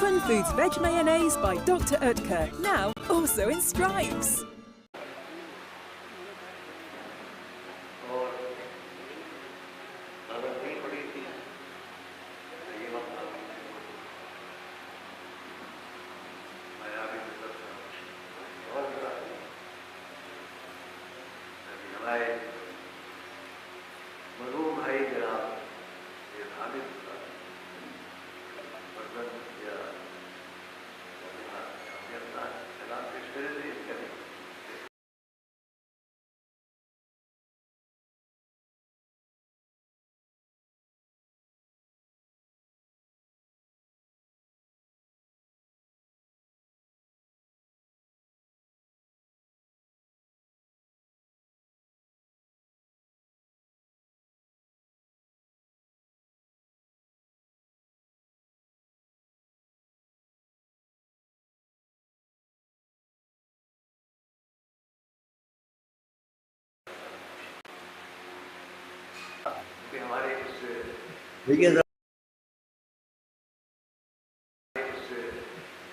Fun Foods Veg Mayonnaise by Dr. Oetker, now also in stripes.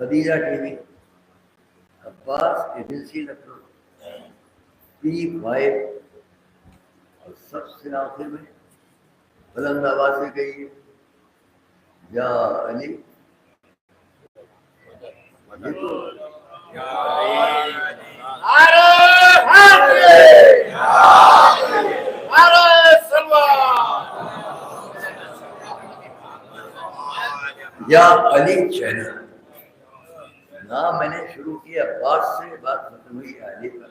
Khadija T V, Abbas agency Lucknow, P5، اور سب سے آخر میں بلند آواز سے کہیے یا علی، یا علی چینل. نام میں نے شروع کیا عباس سے، بات ختم ہوئی علی پر.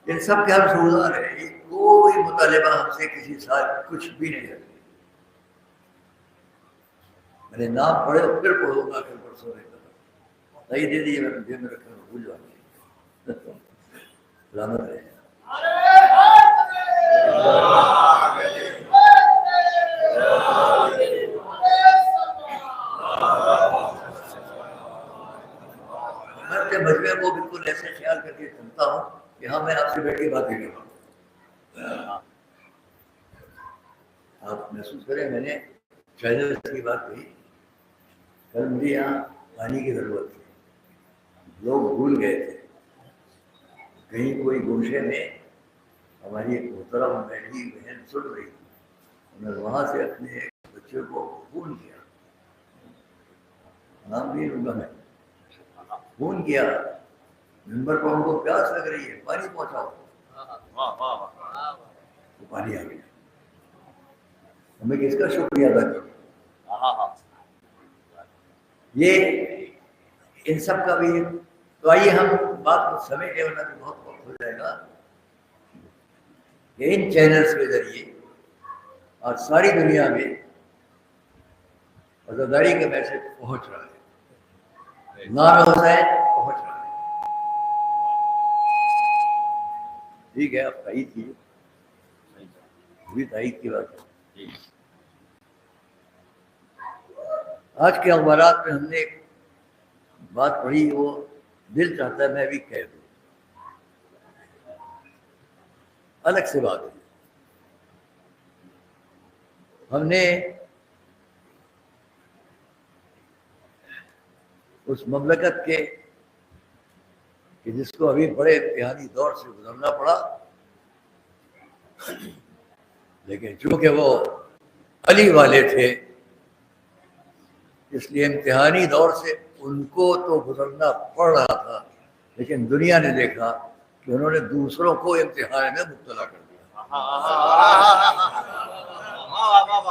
ان سب کے ہم سوزار ہیں، کوئی مطالبہ ہم سے کسی سال کچھ بھی نہیں کرتے. میں نے نام پڑھے اور پھر پڑھوں گا، پھر پرسوں نہیں کرا. صحیح دے دیجیے، میں جیب میں رکھا بھول جاؤں. سلامت رہے. میں اپنے مجموعے کو بالکل ایسے خیال کر کے چلتا ہوں کہ ہاں میں آپ سے بیٹھ کے باتیں کر رہا ہوں. آپ محسوس کریں، میں نے چینل کی بات کہی. کل مجھے یہاں پانی کی ضرورت تھی، لوگ بھول گئے تھے. کہیں کوئی گوشے میں ہماری ایک محترم بیٹھی بہن سن رہی تھی، انہوں نے وہاں سے اپنے ایک بچے کو فون کیا، نام بھی لوں گا میں، فون کیا ممبر کو، ہم کو پیاس لگ رہی ہے، پانی پہنچاؤ. تو پانی آ گیا. ہمیں کس کا شکریہ ادا کروں؟ یہ ان سب کا بھی. تو آئیے ہم بات کو سمجھ کے، ورنہ تو بہت وقت ہو جائے گا. کہ ان چینلز کے ذریعے اور ساری دنیا میں عزاداری کا میسج پہنچ رہا ہے، نام حسین پہنچ رہا ہے. ٹھیک ہے، آپ تائید کیجیے، بھی تائید کی بات ہے. آج کے اخبارات میں ہم نے ایک بات پڑھی، وہ دل چاہتا ہے میں بھی کہہ دوں. الگ سے بات ہے. ہم نے اس مملکت کے کہ جس کو ابھی بڑے امتحانی دور سے گزرنا پڑا، لیکن چونکہ وہ علی والے تھے اس لیے امتحانی دور سے ان کو تو گزرنا پڑ رہا تھا، لیکن دنیا نے دیکھا کہ انہوں نے دوسروں کو امتحان میں مبتلا کر دیا.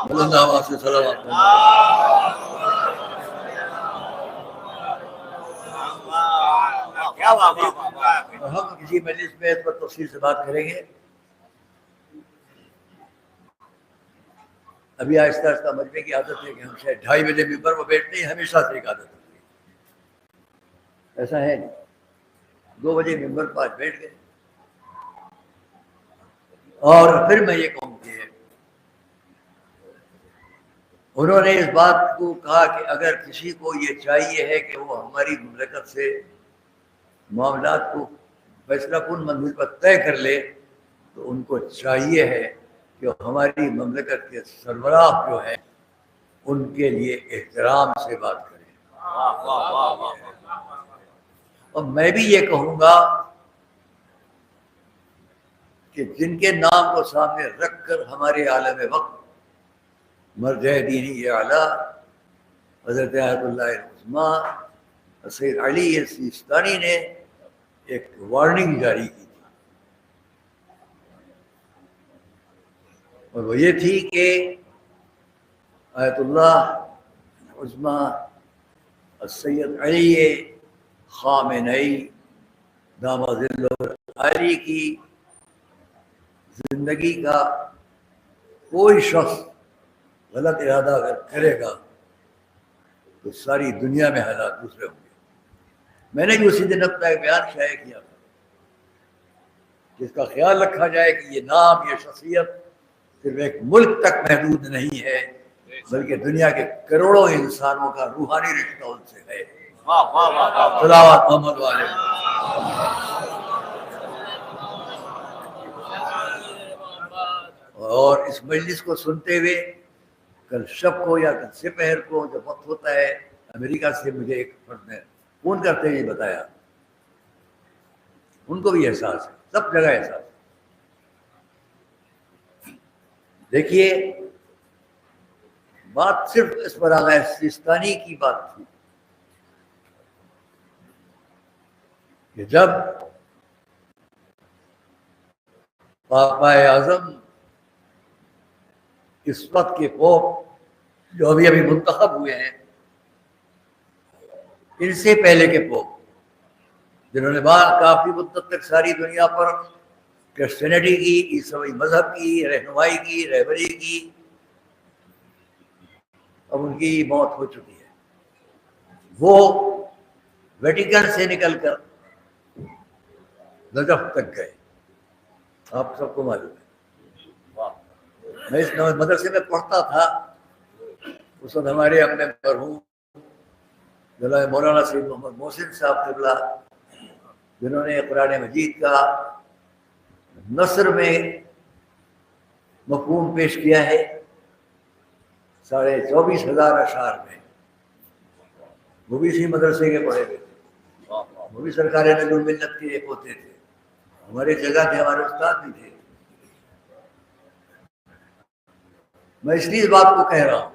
بلند آواز سے صلوات. ہم کسی مجلس میں اس پر تفصیل سے بات کریں گے. ابھی آہستہ آہستہ مجمع کی عادت ہے کہ ہم شاید 2:30 بجے ممبر پر بیٹھتے ہیں، ہمیشہ سے ایک عادت ہوتی ہے. ایسا ہے نہیں. 2 بجے ممبر پر آج بیٹھ گئے. اور پھر میں یہ کہوں کہ انہوں نے اس بات کو کہا کہ اگر کسی کو یہ چاہیے ہے کہ وہ ہماری مملکت سے معاملات کو فیصلہ کن منزل پر طے کر لے، تو ان کو چاہیے ہے کہ ہماری مملکت کے سربراہ جو ہیں ان کے لیے احترام سے بات کریں. اور میں بھی یہ کہوں گا کہ جن کے نام کو سامنے رکھ کر ہمارے عالم وقت مرجع دینی اعلیٰ حضرت آیت اللہ العظمیٰ سید علی سیستانی نے ایک وارننگ جاری کی تھی، اور وہ یہ تھی کہ آیت اللہ العظمیٰ السید علی خامنئی داماد علی کی زندگی کا کوئی شخص غلط ارادہ اگر کرے گا تو ساری دنیا میں حالات دوسرے ہوں گے. میں نے بھی اسی دن اپنا ایک بیان شائع کیا تھا، جس کا خیال رکھا جائے کہ یہ نام، یہ شخصیت صرف ایک ملک تک محدود نہیں ہے، بلکہ دنیا کے کروڑوں انسانوں کا روحانی رشتہ ان سے ہے. صلوات محمد والے. اور اس مجلس کو سنتے ہوئے کل شب کو یا کل سپہر کو جب وقت ہوتا ہے امریکہ سے مجھے ایک فرد نے فون کرتے ہوئے بتایا، ان کو بھی احساس ہے، سب جگہ احساس ہے۔ دیکھیے بات صرف اس پر آغا سیستانی کی بات تھی کہ جب پاپا اعظم اس وقت کے پوپ جو ابھی منتخب ہوئے ہیں، ان سے پہلے کے پوپ جنہوں نے کافی مدت تک ساری دنیا پر کرسچینٹی کی، عیسائی مذہب کی رہنمائی کی، رہبری کی، اب ان کی موت ہو چکی ہے۔ وہ ویٹیکن سے نکل کر نجف تک گئے، آپ سب کو معلوم ہے۔ میں اس مدرسے میں پڑھتا تھا، اس وقت ہمارے اپنے مرحوم جناب مولانا سید محمد محسن صاحب قبلہ، جنہوں نے قرآن مجید کا نثر میں مفہوم پیش کیا ہے 24,500 اشعار میں، وہ بھی اسی مدرسے کے پڑھے ہوئے تھے، وہ بھی سرکار نجم ملت کے ایک ہوتے تھے، ہمارے جگہ تھے، ہمارے استاد بھی تھے۔ میں اس لیے اس بات کو کہہ رہا ہوں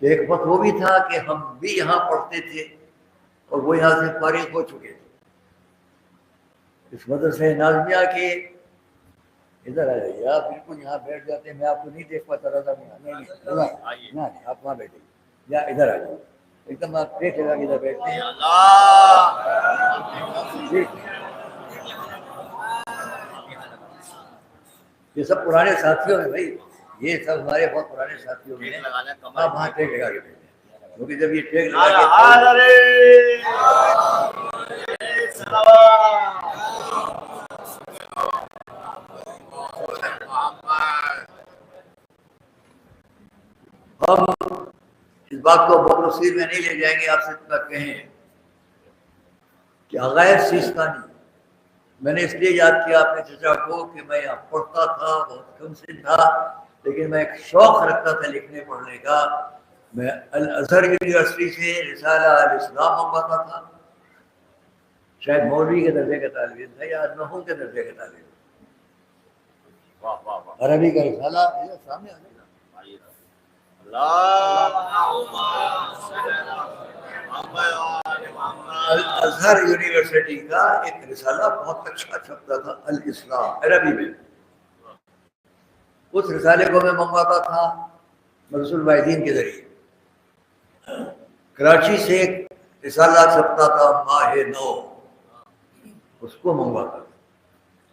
کہ ایک وقت وہ بھی تھا کہ ہم بھی یہاں پڑھتے تھے اور وہ یہاں سے فارغ ہو چکے تھے۔ اس مدرسے نازمیہ کے ادھر آ جائیے، آپ بالکل یہاں بیٹھ جاتے ہیں، میں آپ کو نہیں دیکھ پاتا رضا نہیں، آپ وہاں بیٹھے یا ادھر آ جائیے، ایک دم آپ دیکھ لگا کہ ادھر بیٹھتے ہیں۔ یہ سب پرانے ساتھیوں ہیں بھائی، یہ سب ہمارے بہت پرانے ساتھیوں میں آپ وہاں ٹیک لگا کے بیٹھے ہیں، کیونکہ جب یہ ٹیک لگا کے ہم اس بات کو بہت تفصیل میں نہیں لے جائیں گے، آپ سے اتنا کہیں کہ عغائد سیستانی میں نے اس لیے یاد کیا اپنے چچا کو کہ میں یہاں پڑھتا تھا، بہت کم سن تھا، لیکن میں ایک شوق رکھتا تھا لکھنے پڑھنے کا۔ میں الازہر یونیورسٹی سے رسالہ الاسلام منگواتا تھا، شاید مولوی کے درجے کا طالب علم تھا یا نحو کے درجے کا طالب علم، عربی کا رسالہ سامنے آ جائے گا۔ الازہر یونیورسٹی کا ایک رسالہ بہت اچھا چھپتا تھا الاسلام عربی میں، اس رسالے کو میں منگواتا تھا مدرسۃ الواعظین کے ذریعے۔ کراچی سے ایک رسالہ چھپتا تھا ماہ نو، اس کو منگواتا تھا۔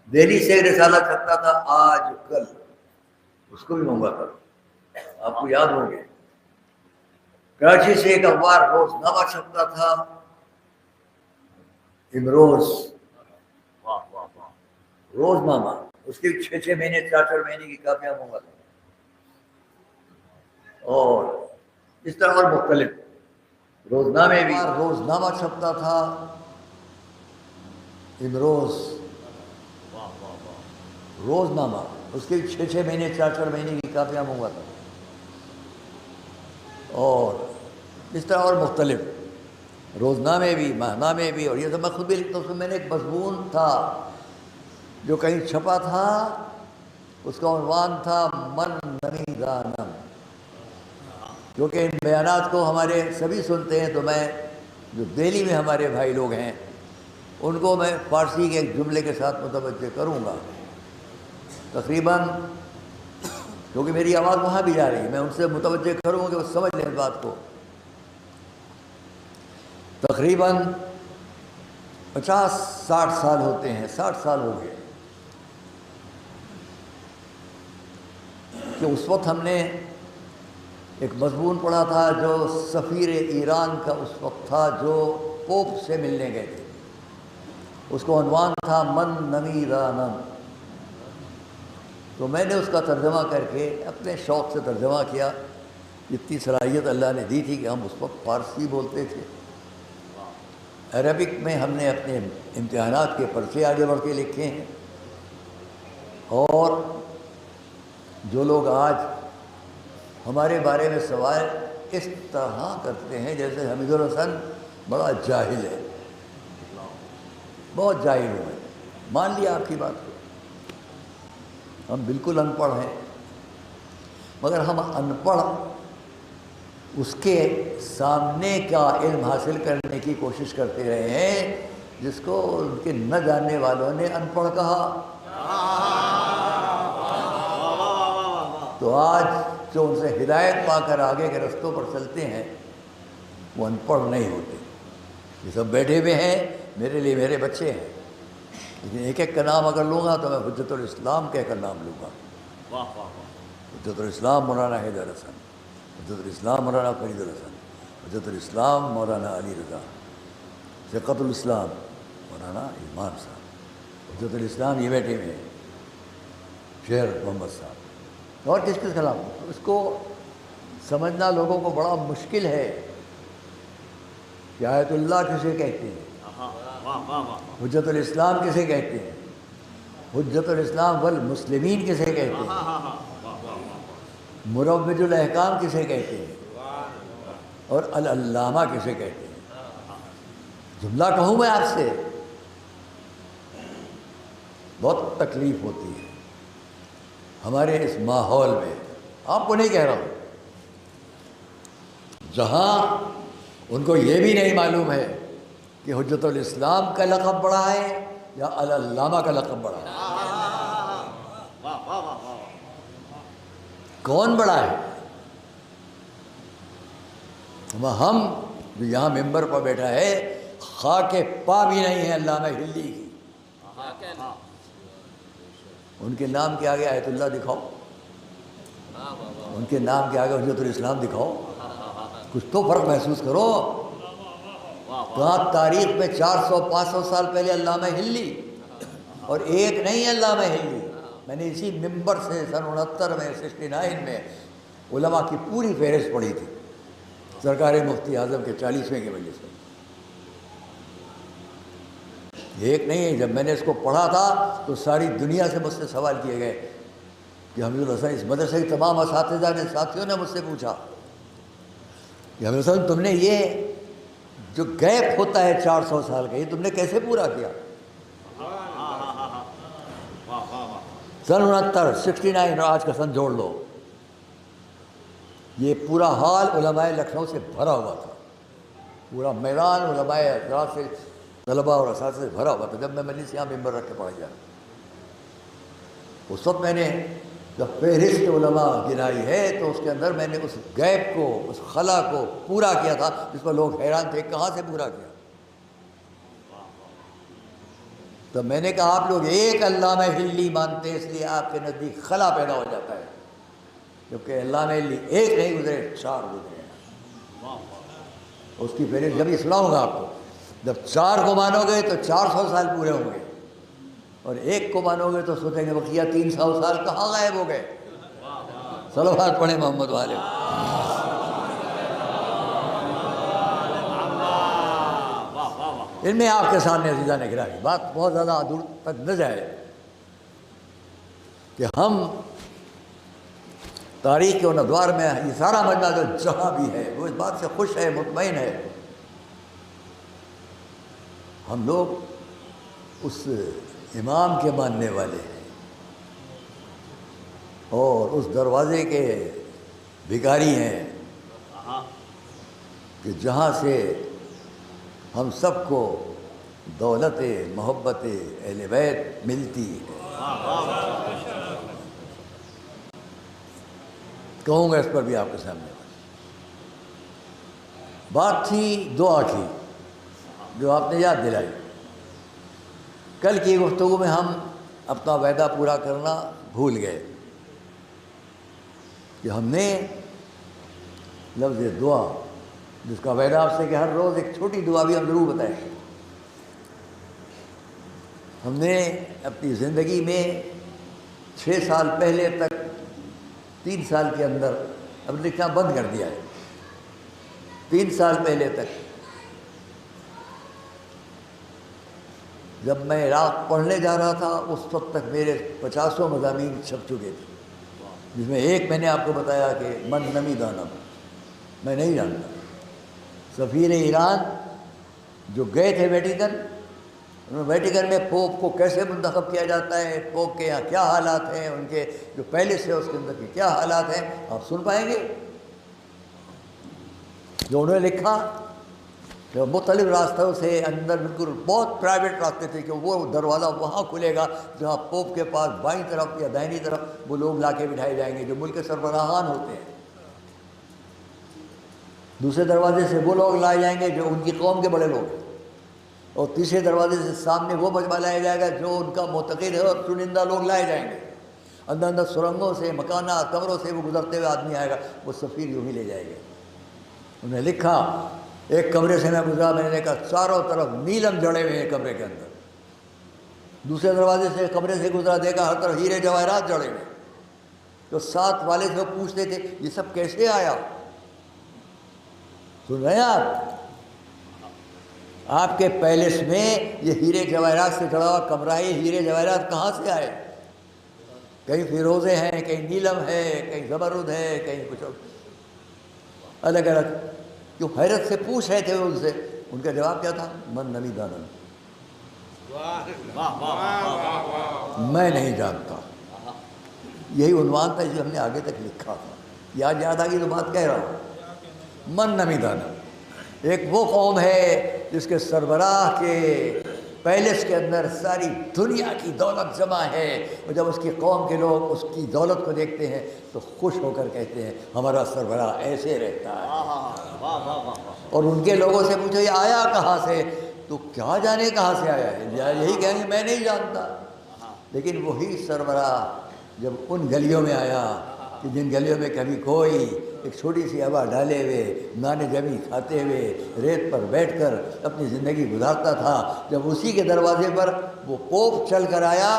دہلی سے ایک رسالہ چھپتا تھا آج کل، اس کو بھی منگواتا تھا، آپ کو یاد ہوں گے۔ کراچی سے ایک اخبار روزنامہ چھپتا تھا امروز، روزنامہ، اس کے 6 مہینے 4 مہینے کی کاپیاں منگواتا تھا، اور اس طرح اور مختلف روزنامے بھی۔ روزنامہ چھپتا تھا امروز، روزنامہ، اس کے 6 مہینے 4 مہینے کی کاپیاں منگواتا تھا، اور اس طرح اور مختلف روزنامے بھی، ماہنامے بھی، اور یہ تو میں خود بھی لکھتا ہوں۔ اس میں نے ایک مضمون تھا جو کہیں چھپا تھا، اس کا عنوان تھا من نمی دانم، کیونکہ ان بیانات کو ہمارے سبھی سنتے ہیں، تو میں جو دہلی میں ہمارے بھائی لوگ ہیں ان کو میں فارسی کے ایک جملے کے ساتھ متوجہ کروں گا تقریباً، کیونکہ میری آواز وہاں بھی جا رہی ہے، میں ان سے متوجہ کروں گا کہ وہ سمجھ لیں اس بات کو۔ تقریباً 50-60 سال ہوتے ہیں، 60 سال ہو گئے کہ اس وقت ہم نے ایک مضمون پڑھا تھا جو سفیر ایران کا اس وقت تھا، جو پوپ سے ملنے گئے تھے، اس کو عنوان تھا من نمی دانم۔ تو میں نے اس کا ترجمہ کر کے اپنے شوق سے ترجمہ کیا، جتنی صلاحیت اللہ نے دی تھی کہ ہم اس وقت فارسی بولتے تھے۔ عربک میں ہم نے اپنے امتحانات کے پرچے آگے بڑھ کے لکھے ہیں، اور جو لوگ آج ہمارے بارے میں سوال اس طرح کرتے ہیں جیسے حمید الحسن بڑا جاہل ہے، بہت جاہل ہوں میں، مان لیا آپ کی بات کو، ہم بالکل ان پڑھ ہیں، مگر ہم ان پڑھ اس کے سامنے کا علم حاصل کرنے کی کوشش کرتے رہے ہیں جس کو ان کے نہ جاننے والوں نے ان پڑھ کہا۔ تو آج جو ان سے ہدایت پا کر آگے کے رستوں پر چلتے ہیں وہ ان پڑھ نہیں ہوتے، یہ سب بیٹھے ہوئے ہیں، میرے لیے میرے بچے ہیں، لیکن ایک ایک کا نام اگر لوں گا تو میں حجت الاسلام کہہ کر نام لوں گا۔ حجت الاسلام مولانا حیدر حسن، حجت الاسلام مولانا فرید الحسن، حجت الاسلام مولانا علی رضا، ثقت الاسلام مولانا ایمان صاحب، حجت الاسلام یہ بیٹھے ہوئے ہیں، شیر محمد صاحب، اور کس کا نام؟ اس کو سمجھنا لوگوں کو بڑا مشکل ہے کہ آیت اللہ کسے کہتے ہیں، حجت الاسلام کسے کہتے ہیں، حجت الاسلام والمسلمین کسے کہتے ہیں، مروج الاحکام کسے کہتے ہیں، اور العلامہ کسے کہتے ہیں۔ جملہ کہوں میں آپ سے بہت تکلیف ہوتی ہے ہمارے اس ماحول میں، آپ کو نہیں کہہ رہا ہوں، جہاں ان کو یہ بھی نہیں معلوم ہے کہ حجت الاسلام کا لقب بڑا ہے یا العلامہ کا لقب بڑا ہے، کون بڑا ہے؟ ہم جو یہاں ممبر پر بیٹھا ہے خاک پا بھی نہیں ہے علامہ ہلی کی، ان کے نام کے آگے آیت اللہ دکھاؤ، ان کے نام کے آگے حجت الاسلام دکھاؤ، کچھ تو فرق محسوس کرو۔ کہاں تاریخ میں 400-500 سال پہلے علامہ ہلی، اور ایک نہیں علامہ ہلی، میں نے اسی ممبر سے سن 69 میں 69 میں علماء کی پوری فہرست پڑھی تھی سرکار مفتی اعظم کے 40ویں کے مجلس میں، ایک نہیں ہے۔ جب میں نے اس کو پڑھا تھا تو ساری دنیا سے مجھ سے سوال کیے گئے کہ حمید الحسن، اس مدرسے کے تمام اساتذہ نے، ساتھیوں نے مجھ سے پوچھا کہ حمید الحسن تم نے یہ جو گیپ ہوتا ہے 400 سال کا، یہ تم نے کیسے پورا کیا؟ سن 69 69 اور آج کا سن جوڑ لو، یہ پورا حال علماء لکھنؤ سے بھرا ہوا تھا، پورا میدان علماء حضرات سے، طلباء اور اساتذہ سے بھرا ہوا تھا۔ جب میں مجلس یہاں ممبر رکھ کے پڑھائی جا رہا، اس وقت میں نے جب فہرست علماء گنائی ہے تو اس کے اندر میں نے اس گیپ کو، اس خلا کو پورا کیا تھا جس پر لوگ حیران تھے کہاں سے پورا کیا۔ تو میں نے کہا آپ لوگ ایک علامہ ہلی مانتے ہیں، اس لیے آپ کے نزدیک خلا پیدا ہو جاتا ہے، جبکہ علامہ ہلی ایک نہیں گزرے، 4 گزرے ہیں۔ اس کی فہرست جب یہ سناؤں گا آپ کو، جب 4 کو مانو گے تو 400 سال پورے ہوں گے، اور 1 کو مانو گے تو سوچیں گے بقیہ 300 سال کہاں غائب ہو گئے۔ صلوات پڑھیں محمد والے۔ ان میں آپ کے سامنے عزیزان گرامی بات بہت زیادہ دور تک نہ جائے کہ ہم تاریخ کے ان ادوار میں یہ سارا مجمع جو جہاں بھی ہے وہ اس بات سے خوش ہے، مطمئن ہے، ہم لوگ اس امام کے ماننے والے ہیں اور اس دروازے کے بھکاری ہیں کہ جہاں سے ہم سب کو دولت محبت اہل بیت ملتی ہے۔ کہوں گا اس پر بھی آپ کے سامنے بات تھی، دعا کی جو آپ نے یاد دلائی۔ کل کی گفتگو میں ہم اپنا وعدہ پورا کرنا بھول گئے کہ ہم نے لفظ دعا، جس کا وعدہ آپ سے کہ ہر روز ایک چھوٹی دعا بھی ہم ضرور بتائیں گے، ہم نے اپنی زندگی میں 6 سال پہلے تک 3 سال کے اندر اب لکھنا بند کر دیا ہے۔ 3 سال پہلے تک جب میں عراق پڑھنے جا رہا تھا اس وقت تک میرے 50 مضامین چھپ چکے تھے، جس میں ایک میں نے آپ کو بتایا کہ من نمی دانم، میں نہیں جانتا۔ سفیر ایران جو گئے تھے ویٹیکن، انہوں نے ویٹیکن میں پوپ کو کیسے منتخب کیا جاتا ہے، پوپ کے یہاں کیا حالات ہیں، ان کے جو پیلس ہے اس کے اندر کے کیا حالات ہیں، آپ سن پائیں گے۔ جو انہوں نے لکھا کہ مختلف راستوں سے اندر بالکل بہت پرائیویٹ راستے تھے کہ وہ دروازہ وہاں کھلے گا جہاں پوپ کے پاس بائیں طرف یا دائنی طرف وہ لوگ لا کے بٹھائے جائیں گے جو ملک کے سربراہان ہوتے ہیں۔ دوسرے دروازے سے وہ لوگ لائے جائیں گے جو ان کی قوم کے بڑے لوگ ہیں، اور تیسرے دروازے سے سامنے وہ مجمع لایا جائے گا جو ان کا معتقد ہے، اور چنندہ لوگ لائے جائیں گے۔ اندر اندر سرنگوں سے، مکانات، کمروں سے وہ گزرتے ہوئے آدمی آئے گا، وہ سفیر یوں ہی لے جائے گا۔ انہوں نے لکھا ایک کمرے سے میں گزرا، میں نے دیکھا چاروں طرف نیلم جڑے ہوئے ہیں کمرے کے اندر۔ دوسرے دروازے سے کمرے سے گزرا، دیکھا ہر طرف ہیرے جواہرات جڑے ہوئے۔ تو ساتھ والے سے وہ پوچھتے تھے یہ سب کیسے آیا؟ سن رہے ہیں آپ کے پیلس میں یہ ہیرے جواہرات سے جڑا ہوا کمرہ ہے، یہ ہیرے جواہرات کہاں سے آئے؟ کہیں فیروزے ہیں، کہیں نیلم ہے، کہیں زمرد ہے، کہیں کچھ الگ الگ۔ جو حیرت سے پوچھ رہے تھے ان سے، ان کا جواب کیا تھا؟ من نمی دانم، میں نہیں جانتا۔ یہی عنوان تھا جو ہم نے آگے تک لکھا تھا۔ یاد آ گئی تو بات کہہ رہا ہوں۔ من نمی دانم ایک وہ قوم ہے جس کے سربراہ کے پیلس کے اندر ساری دنیا کی دولت جمع ہے، اور جب اس کی قوم کے لوگ اس کی دولت کو دیکھتے ہیں تو خوش ہو کر کہتے ہیں ہمارا سربراہ ایسے رہتا ہے۔ اور ان کے لوگوں سے پوچھو یہ آیا کہاں سے، تو کیا جانے کہاں سے آیا ہے، یہی کہیں گے میں نہیں جانتا۔ لیکن وہی سربراہ جب ان گلیوں میں آیا کہ جن گلیوں میں کبھی کوئی ایک چھوٹی سی ہوا ڈالے ہوئے، نانے جمی کھاتے ہوئے، ریت پر بیٹھ کر اپنی زندگی گزارتا تھا، جب اسی کے دروازے پر وہ پوپ چل کر آیا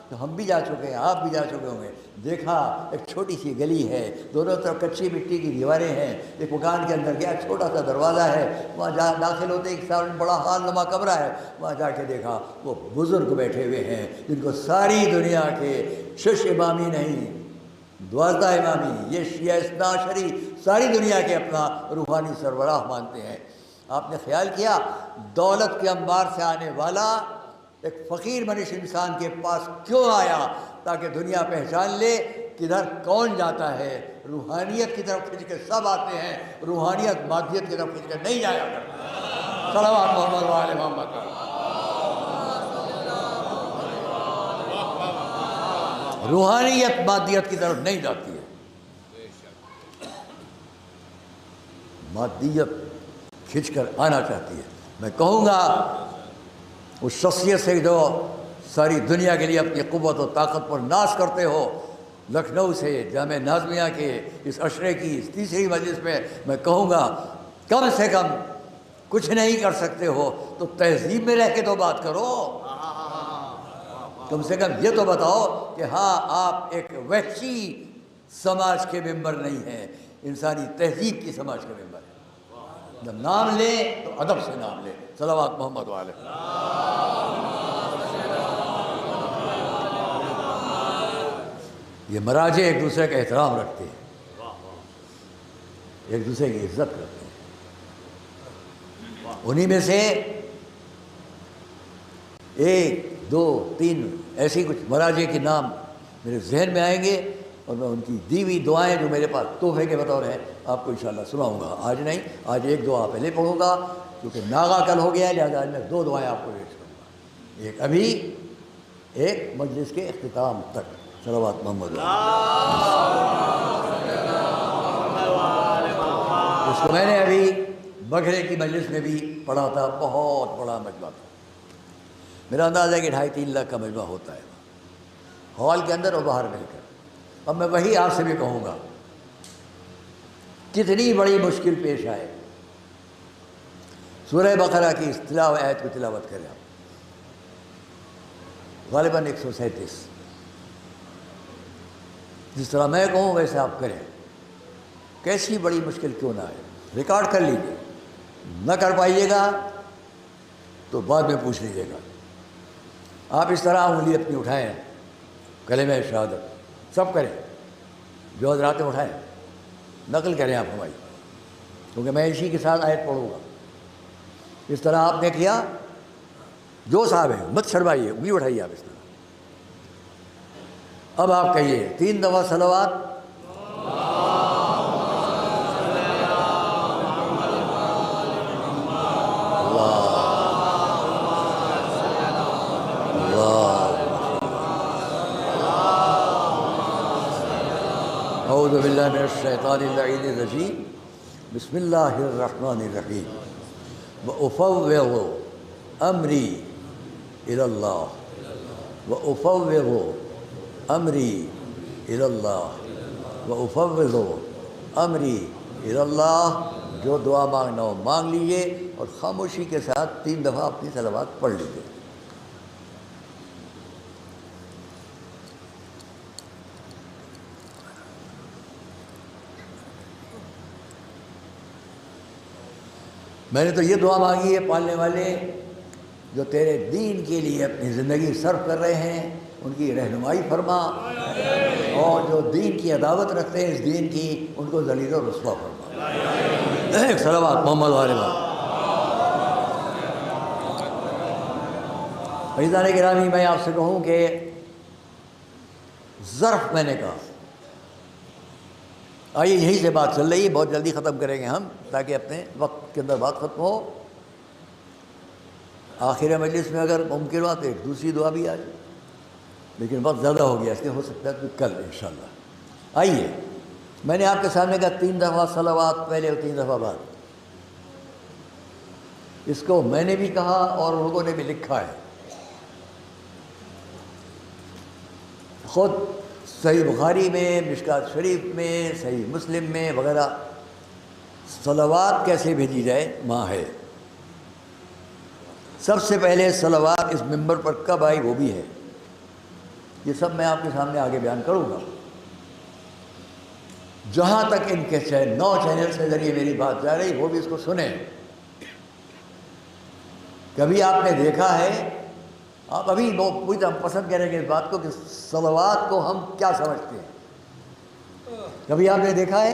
تو ہم بھی جا چکے ہیں، آپ بھی جا چکے ہوں گے۔ دیکھا ایک چھوٹی سی گلی ہے، دونوں طرف کچی مٹی کی دیواریں ہیں، ایک مکان کے اندر گیا، چھوٹا سا دروازہ ہے، وہاں جا داخل ہوتے ایک سامنے بڑا ہال نما کمرہ ہے، وہاں جا کے دیکھا وہ بزرگ بیٹھے ہوئے ہیں جن کو ساری دنیا کے 6 امامی نہیں 12 امامی، یہ شیعہ اثنا عشری ساری دنیا کے اپنا روحانی سربراہ مانتے ہیں۔ آپ نے خیال کیا دولت کے انبار سے آنے والا ایک فقیر منش انسان کے پاس کیوں آیا؟ تاکہ دنیا پہچان لے کدھر کون جاتا ہے۔ روحانیت کی طرف کھنچ کے سب آتے ہیں، روحانیت مادیت کی طرف کھنچ کے نہیں جایا کرتا۔ صلوات محمد و آل محمد۔ روحانیت مادیت کی طرف نہیں جاتی ہے، مادیت کھنچ کر آنا چاہتی ہے۔ میں کہوں گا اس شخصیت سے جو ساری دنیا کے لیے اپنی قوت و طاقت پر ناز کرتے ہو، لکھنؤ سے جامعہ نازمیہ کے اس عشرے کی اس تیسری مجلس میں کہوں گا کم سے کم کچھ نہیں کر سکتے ہو تو تہذیب میں رہ کے تو بات کرو، کم سے کم یہ تو بتاؤ کہ ہاں آپ ایک وحشی سماج کے ممبر نہیں ہیں، انسانی تہذیب کی سماج کے ممبر ہیں۔ جب نام لیں تو ادب سے نام لیں۔ صلوات محمد و آلہ۔ یہ مراجع ایک دوسرے کا احترام رکھتے ہیں، ایک دوسرے کی عزت کرتے ہیں۔ انہی میں سے 1 2 3 ایسی کچھ مراجع کے نام میرے ذہن میں آئیں گے، اور میں ان کی دی ہوئی دعائیں جو میرے پاس تحفے کے بطور ہیں آپ کو انشاءاللہ سناؤں گا۔ آج نہیں، آج ایک دعا پہلے پڑھوں گا کیونکہ ناغا کل ہو گیا ہے، لہٰذا آج میں 2 دعائیں آپ کو پیش کروں گا، ایک ابھی، ایک مجلس کے اختتام تک۔ صلوات محمد۔ اس کو میں نے ابھی بگھرے کی مجلس میں بھی پڑھا تھا، بہت بڑا مجمع تھا، میرا اندازہ ہے کہ 2.5-3 لاکھ کا مجمع ہوتا ہے ہال کے اندر اور باہر مل کر۔ اب میں وہی آپ سے بھی کہوں گا، کتنی بڑی مشکل پیش آئے، سورہ بقرہ کی اس آیت کو تلاوت کریں آپ، غالباً 137، جس طرح میں کہوں ویسے آپ کریں، کیسی بڑی مشکل کیوں نہ آئے، ریکارڈ کر لیجیے، نہ کر پائیے گا تو بعد میں پوچھ لیجیے گا۔ آپ اس طرح انگلی اپنی اٹھائیں، کلمہ شہادت سب کریں، جو حضرات نے اٹھائے نقل کریں آپ ہماری، کیونکہ میں اسی کے ساتھ آیت پڑھوں گا. اس طرح آپ نے کیا، جو صاحب ہیں مت شرمائیے، انگلی اٹھائیے آپ اس طرح. اب آپ کہیے 3 دفعہ صلوات. اعوذ باللہ من الشیطان اللعین الرجیم. بسم اللہ الرحمن الرحیم. وأفوض امری الی اللہ، وأفوض امری الی اللہ، وأفوض امری الی اللہ. جو دعا مانگنا ہو مانگ لیجیے اور خاموشی کے ساتھ 3 دفعہ اپنی صلوات پڑھ لیجیے. میں نے تو یہ دعا مانگی ہے، پالنے والے جو تیرے دین کے لیے اپنی زندگی صرف کر رہے ہیں ان کی رہنمائی فرما، اور جو دین کی عداوت رکھتے ہیں اس دین کی ان کو ذلیل و رسوا فرما. صلوات محمد علیہ وسلم. عزیزان گرامی، میں آپ سے کہوں کہ ظرف میں نے کہا، آئیے یہیں سے بات چل رہی ہے، بہت جلدی ختم کریں گے ہم تاکہ اپنے وقت کے اندر بات ختم ہو. آخر مجلس میں اگر ممکن ہوا تو ایک دوسری دعا بھی آ جائے، لیکن وقت زیادہ ہو گیا، اس لیے ہو سکتا ہے کہ کل انشاءاللہ. آئیے، میں نے آپ کے سامنے کہا 3 دفعہ صلوات پہلے اور 3 دفعہ بعد. اس کو میں نے بھی کہا اور لوگوں نے بھی لکھا ہے. خود صحیح بخاری میں، مشکات شریف میں، صحیح مسلم میں وغیرہ صلوات کیسے بھیجی جائے ماں ہے. سب سے پہلے صلوات اس منبر پر کب آئی وہ بھی ہے، یہ سب میں آپ کے سامنے آگے بیان کروں گا. جہاں تک ان کے 9 چینل سے ذریعے میری بات جا رہی وہ بھی اس کو سنیں. کبھی آپ نے دیکھا ہے، آپ ابھی پوچھتے ہم پسند کریں گے اس بات کو کہ صلوات کو ہم کیا سمجھتے ہیں. کبھی آپ نے دیکھا ہے،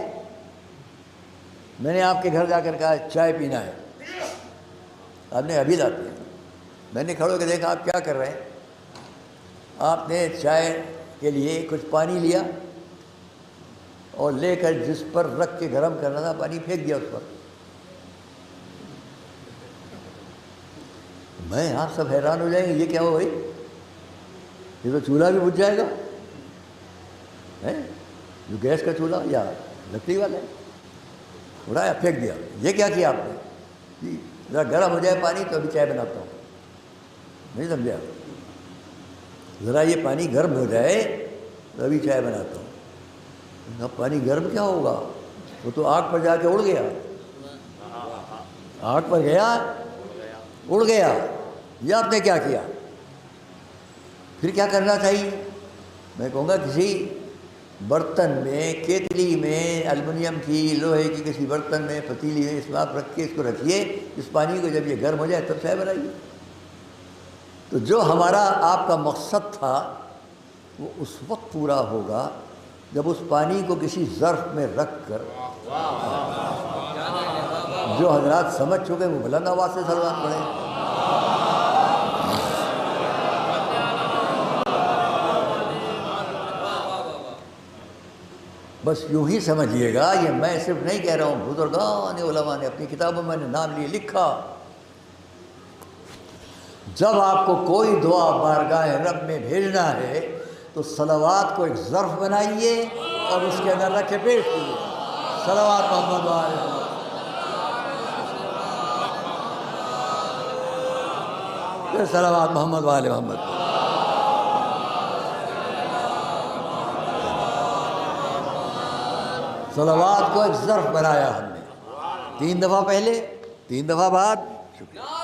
میں نے آپ کے گھر جا کر کہا چائے پینا ہے، آپ نے ابھی لاتے ہیں. میں نے کھڑے ہو کے دیکھا آپ کیا کر رہے ہیں. آپ نے چائے کے لیے کچھ پانی لیا اور لے کر جس پر رکھ کے گرم کرنا تھا پانی پھینک دیا اس پر. میں آپ سب حیران ہو جائیں گے، یہ کیا ہو بھائی، یہ تو چولہا بھی بجھ جائے گا، جو گیس کا چولہا یا لکڑی والا ہے. اڑایا پھینک دیا. یہ کیا کیا آپ نے؟ جی ذرا گرم ہو جائے پانی تو ابھی چائے بناتا ہوں. نہیں سمجھا؟ ذرا یہ پانی گرم ہو جائے تو ابھی چائے بناتا ہوں. اب پانی گرم کیا ہوگا، وہ تو آگ پر جا کے اڑ گیا. آگ پر گیا اڑ گیا. یہ آپ نے کیا کیا؟ پھر کیا کرنا چاہیے؟ میں کہوں گا کسی برتن میں، کیتلی میں، الومنیم کی، لوہے کی کسی برتن میں، پتیلی میں اس میں آپ رکھ کے اس کو رکھیے. اس پانی کو جب یہ گرم ہو جائے تب چائے بنائیے. تو جو ہمارا آپ کا مقصد تھا وہ اس وقت پورا ہوگا جب اس پانی کو کسی ظرف میں رکھ کر، جو حضرات سمجھ چکے وہ بلند آواز سے صلوات پڑھیں. بس یوں ہی سمجھیے گا، یہ میں صرف نہیں کہہ رہا ہوں، بزرگان علماء نے اپنی کتابوں میں نے نام لیے لکھا. جب آپ کو کوئی دعا بارگاہ رب میں بھیجنا ہے تو صلوات کو ایک ظرف بنائیے اور اس کے اندر رکھ کے پیش کیجیے. صلوات محمد علیہ وسلم. صلوات محمد علیہ محمد. صلوات کو ایک ظرف بنایا ہم نے. 3 دفعہ پہلے، 3 دفعہ بعد. شکریہ.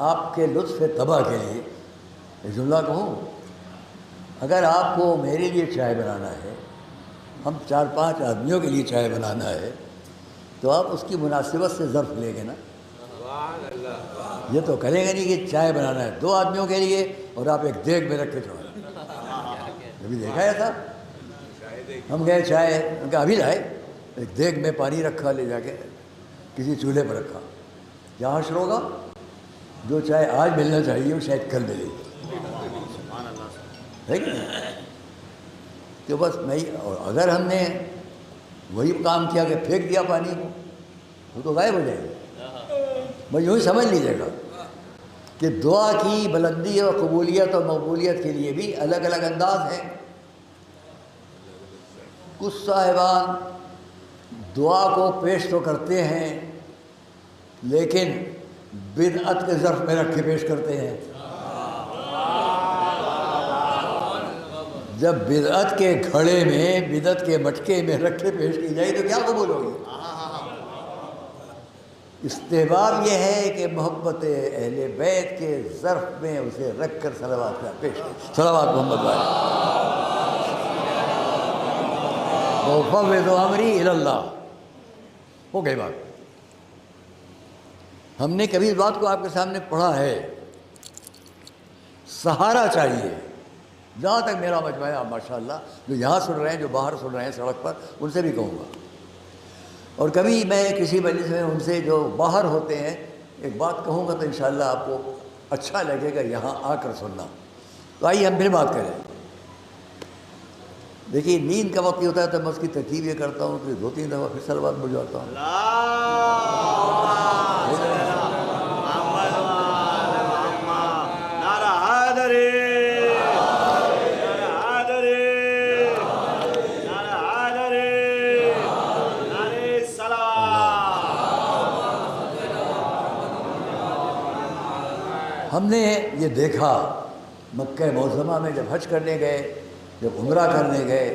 آپ کے لطف طبع کے لیے ایک جملہ کہوں، اگر آپ کو میرے لیے چائے بنانا ہے، ہم 4-5 آدمیوں کے لیے چائے بنانا ہے، تو آپ اس کی مناسبت سے ظرف لیں گے نا، یہ تو کریں گے نہیں کہ چائے بنانا ہے 2 آدمیوں کے لیے اور آپ ایک دیگ میں رکھ کے چھوڑیں۔ کبھی دیکھا ہے تھا؟ ہم گئے چائے، ان کا ابھی لائے، ایک دیگ میں پانی رکھا، لے جا کے کسی چولہے پر رکھا، یہاں حشر ہوگا، جو چائے آج ملنا چاہیے وہ شاید کل ملے گی، ہے کہ نہیں؟ تو بس میں، اور اگر ہم نے وہی کام کیا کہ پھینک دیا پانی کو، وہ تو غائب ہو جائے گا۔ بس یوں ہی سمجھ لیجیے گا کہ دعا کی بلندی اور قبولیت اور مقبولیت کے لیے بھی الگ الگ انداز ہیں۔ کچھ صاحبان دعا کو پیش تو کرتے ہیں لیکن بدعت کے ظرف میں رکھ کے پیش کرتے ہیں۔ جب بدعت کے گھڑے میں، بدعت کے مٹکے میں رکھ کے پیش کی جائے تو کیا قبول ہوگی؟ استحباب یہ ہے کہ محبت اہل بیت کے ظرف میں اسے رکھ کر صلوات کا پیش کریں۔ صلوات محمد وَأُفَوِّضُ أَمْرِي إِلَى اللَّهِ، ہو گئی بات۔ ہم نے کبھی اس بات کو آپ کے سامنے پڑھا ہے، سہارا چاہیے۔ جہاں تک میرا مجمع ہے، آپ ماشاءاللہ جو یہاں سن رہے ہیں، جو باہر سن رہے ہیں سڑک پر، ان سے بھی کہوں گا، اور کبھی میں کسی مجلس میں ان سے جو باہر ہوتے ہیں ایک بات کہوں گا تو انشاءاللہ آپ کو اچھا لگے گا یہاں آ کر سننا۔ تو آئیے ہم پھر بات کریں۔ دیکھیے نیند کا وقت یہ ہوتا ہے تو میں اس کی ترکیب یہ کرتا ہوں کہ 2-3 دفعہ پھر صلوات بول جاتا ہوں۔ ہم نے یہ دیکھا مکہ معظمہ میں جب حج کرنے گئے، جب عمرہ کرنے گئے،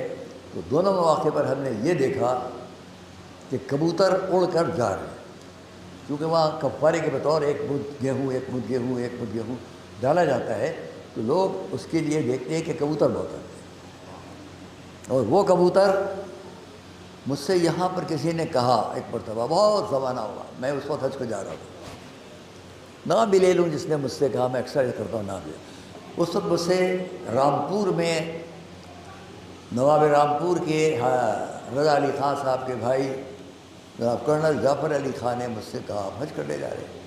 تو دونوں مواقع پر ہم نے یہ دیکھا کہ کبوتر اڑ کر جا رہے ہیں، کیونکہ وہاں کفارے کے بطور 1 مد گیہوں 1 مد گیہوں 1 مد گیہوں ڈالا جاتا ہے، تو لوگ اس کے لیے دیکھتے ہیں کہ کبوتر بہت آتے ہیں۔ اور وہ کبوتر مجھ سے یہاں پر کسی نے کہا ایک مرتبہ، بہت زمانہ ہوا، میں اس وقت حج کو جا رہا تھا، نام بھی لے لوں جس نے مجھ سے کہا، میں اکثر یہ کرتا ہوں نام لے۔ اس وقت مجھ سے رامپور میں نواب رامپور کے رضا علی خان صاحب کے بھائی جناب کرنل جعفر علی خان نے مجھ سے کہا آپ حج کرنے جا رہے ہیں،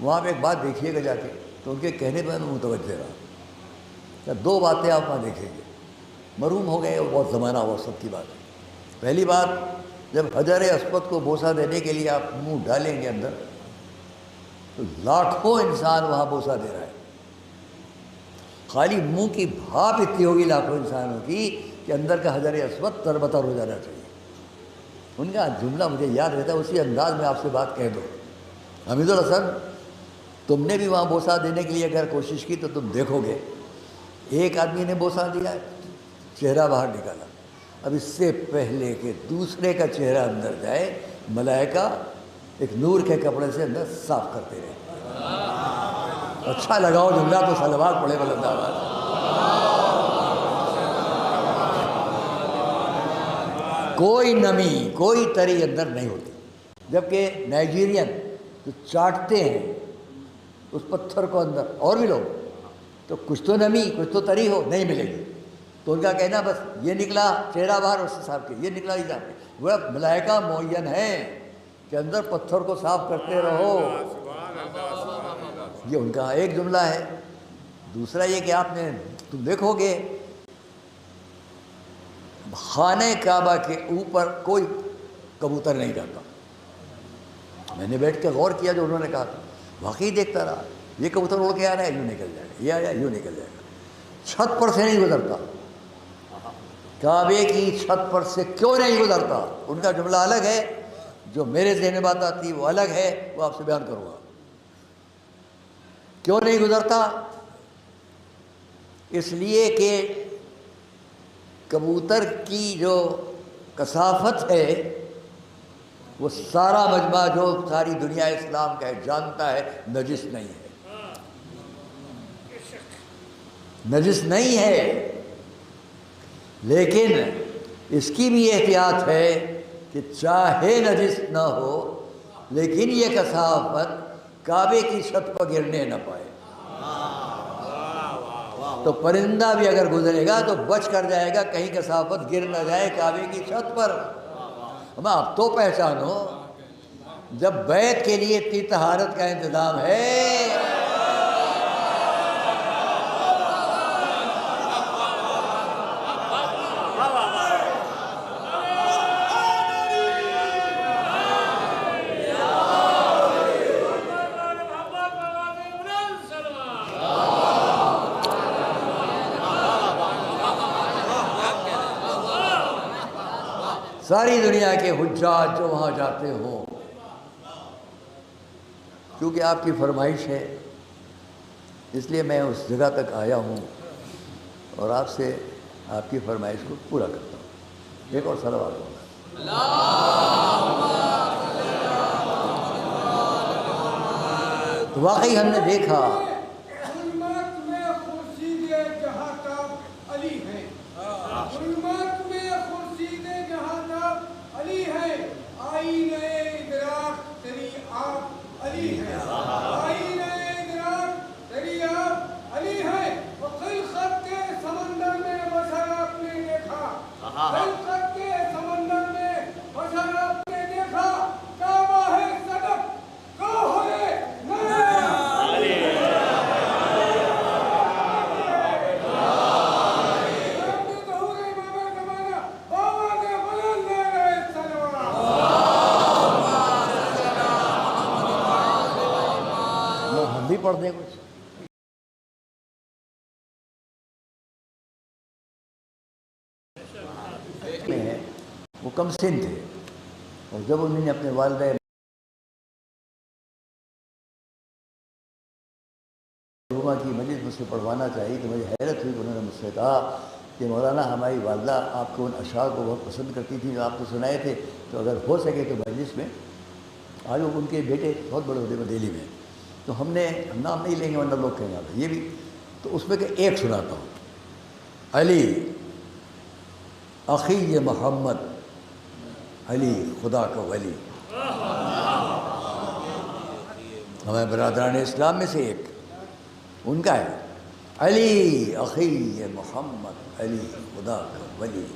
وہاں پہ ایک بات دیکھیے گا جا کے، تو ان کے کہنے پر میں متوجہ رہا۔ 2 باتیں آپ وہاں دیکھیں گے، محروم ہو گئے، اور بہت زمانہ ہوا سب کی بات ہے۔ پہلی بات، جب حجر اسود کو بوسہ دینے کے لیے آپ منہ ڈالیں گے اندر، تو لاکھوں انسان وہاں بوسہ دے رہا ہے، خالی منہ کی بھاپ اتنی ہوگی لاکھوں انسانوں کی کہ اندر کا حجر اسود تربتر ہو جانا چاہیے۔ ان کا جملہ مجھے یاد رہتا ہے، اسی انداز میں آپ سے بات کہہ دو، حمید الحسن تم نے بھی وہاں بوسہ دینے کے لیے اگر کوشش کی تو تم دیکھو گے، ایک آدمی نے بوسہ دیا، چہرہ باہر نکالا، اب اس سے پہلے کہ دوسرے کا چہرہ اندر جائے، ملائکہ ایک نور کے کپڑے سے اندر صاف کرتے رہے۔ اچھا لگاؤ جملہ تو صلوات پڑھے بلند آواز۔ کوئی نمی، کوئی تری اندر نہیں ہوتی، جبکہ نائجیرین جو چاٹتے ہیں اس پتھر کو اندر، اور بھی لوگ، تو کچھ تو نمی کچھ تو تری ہو نہیں ملے گی، تو ان کا کہنا بس یہ نکلا چہرہ باہر اس سے صاف کیا، یہ نکلا یہ صاف، وہ ملائکہ معین ہے کہ اندر پتھر کو صاف کرتے رہو، یہ ان کا ایک جملہ ہے۔ دوسرا یہ کہ آپ نے تم دیکھو گے خانہ کعبہ کے اوپر کوئی کبوتر نہیں جاتا۔ میں نے بیٹھ کے غور کیا جو انہوں نے کہا تھا، واقعی دیکھتا رہا، یہ کبوتر اڑ کے آ رہا ہے یوں نکل جائے گا، یہ آیا یوں نکل جائے گا، چھت پر سے نہیں گزرتا، کعبے کی چھت پر سے کیوں نہیں گزرتا؟ ان کا جملہ الگ ہے، جو میرے ذہن میں بات آتی وہ الگ ہے، وہ آپ سے بیان کروں گا۔ کیوں نہیں گزرتا؟ اس لیے کہ کبوتر کی جو کثافت ہے وہ سارا مجمع جو ساری دنیا اسلام کا ہے جانتا ہے نجس نہیں ہے، نجس نہیں ہے، لیکن اس کی بھی احتیاط ہے کہ چاہے نجس نہ ہو لیکن یہ کثافت کعبے کی چھت پر گرنے نہ پائے۔ تو پرندہ بھی اگر گزرے گا تو بچ کر جائے گا، کہیں کثافت گر نہ جائے کعبے کی چھت پر۔ ہم اب تو پہچانو جب بیت کے لیے اتنی طہارت کا انتظام ہے، ساری دنیا کے حجاج جو وہاں جاتے ہوں، کیونکہ آپ کی فرمائش ہے اس لیے میں اس جگہ تک آیا ہوں اور آپ سے آپ کی فرمائش کو پورا کرتا ہوں۔ ایک اور صلوات ہوگا۔ تو واقعی ہم نے دیکھا پڑھ دیں کچھ۔ وہ کم سن تھے اور جب انہوں نے اپنے والدہ کی مجلس مجھ سے پڑھوانا چاہیے تو مجھے حیرت ہوئی کہ انہوں نے مجھ سے کہا کہ مولانا ہماری والدہ آپ کو ان اشعار کو بہت پسند کرتی تھی جو آپ کو سنائے تھے، تو اگر ہو سکے تو مجلس میں آج وہ ان کے بیٹے بہت بڑے ہوتے ہیں دہلی میں، تو ہم نام نہیں لیں گے ورنہ لوگ کہیں گے یہ بھی، تو اس میں کہ ایک سناتا ہوں۔ علی اخی محمد، علی خدا کا ولی، ہمارے برادران اسلام میں سے ایک ان کا ہے، علی اخی محمد، علی خدا کا ولی،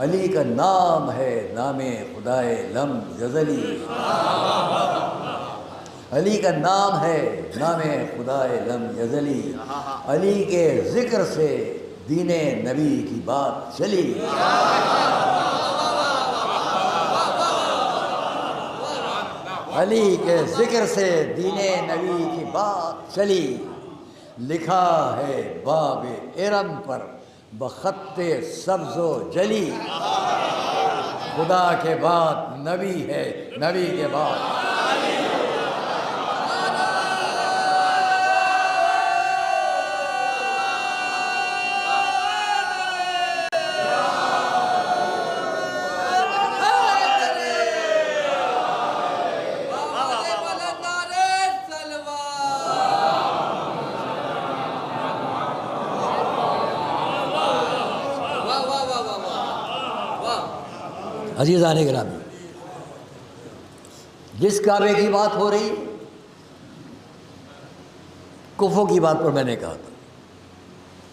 علی کا نام ہے نام خدائے لم یزلی، علی کا نام ہے نام خدائے لم یزلی، علی کے ذکر سے دین نبی کی بات چلی، علی کے ذکر سے دین نبی کی بات چلی، لکھا ہے باب ارم پر بخط سبز و جلی، خدا کے بعد نبی ہے، نبی کے بعد عزیزان گرامی، جس کعبے کی بات ہو رہی کفوں کی بات پر میں نے کہا تھا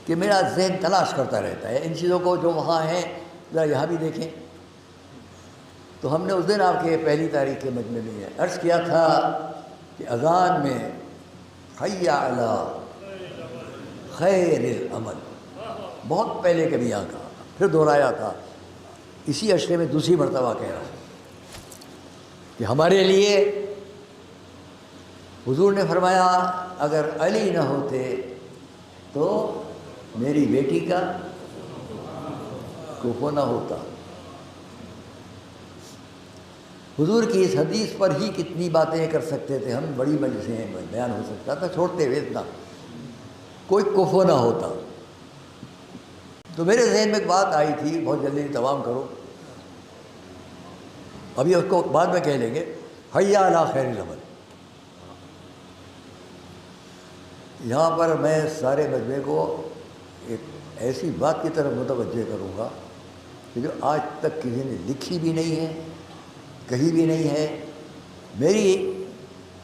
کہ میرا ذہن تلاش کرتا رہتا ہے ان چیزوں کو جو وہاں ہیں، ذرا یہاں بھی دیکھیں۔ تو ہم نے اس دن آپ کے پہلی تاریخ کے مجمع میں عرض کیا تھا کہ اذان میں حی علی خیر العمل بہت پہلے کبھی یہاں کہا، پھر دہرایا تھا، اسی اشرے میں دوسری مرتبہ کہہ رہا ہوں کہ ہمارے لیے حضور نے فرمایا اگر علی نہ ہوتے تو میری بیٹی کا کفو نہ ہوتا۔ حضور کی اس حدیث پر ہی کتنی باتیں کر سکتے تھے ہم، بڑی مجلسیں بیان ہو سکتا تھا، چھوڑتے ہوئے اتنا کوئی کفو نہ ہوتا۔ تو میرے ذہن میں ایک بات آئی تھی، بہت جلدی تمام کرو، ابھی اس کو بعد میں کہہ لیں گے، حی علی خیر العمل۔ یہاں پر میں سارے مجمع کو ایک ایسی بات کی طرف متوجہ کروں گا کہ جو آج تک کسی نے لکھی بھی نہیں ہے، کہی بھی نہیں ہے. میری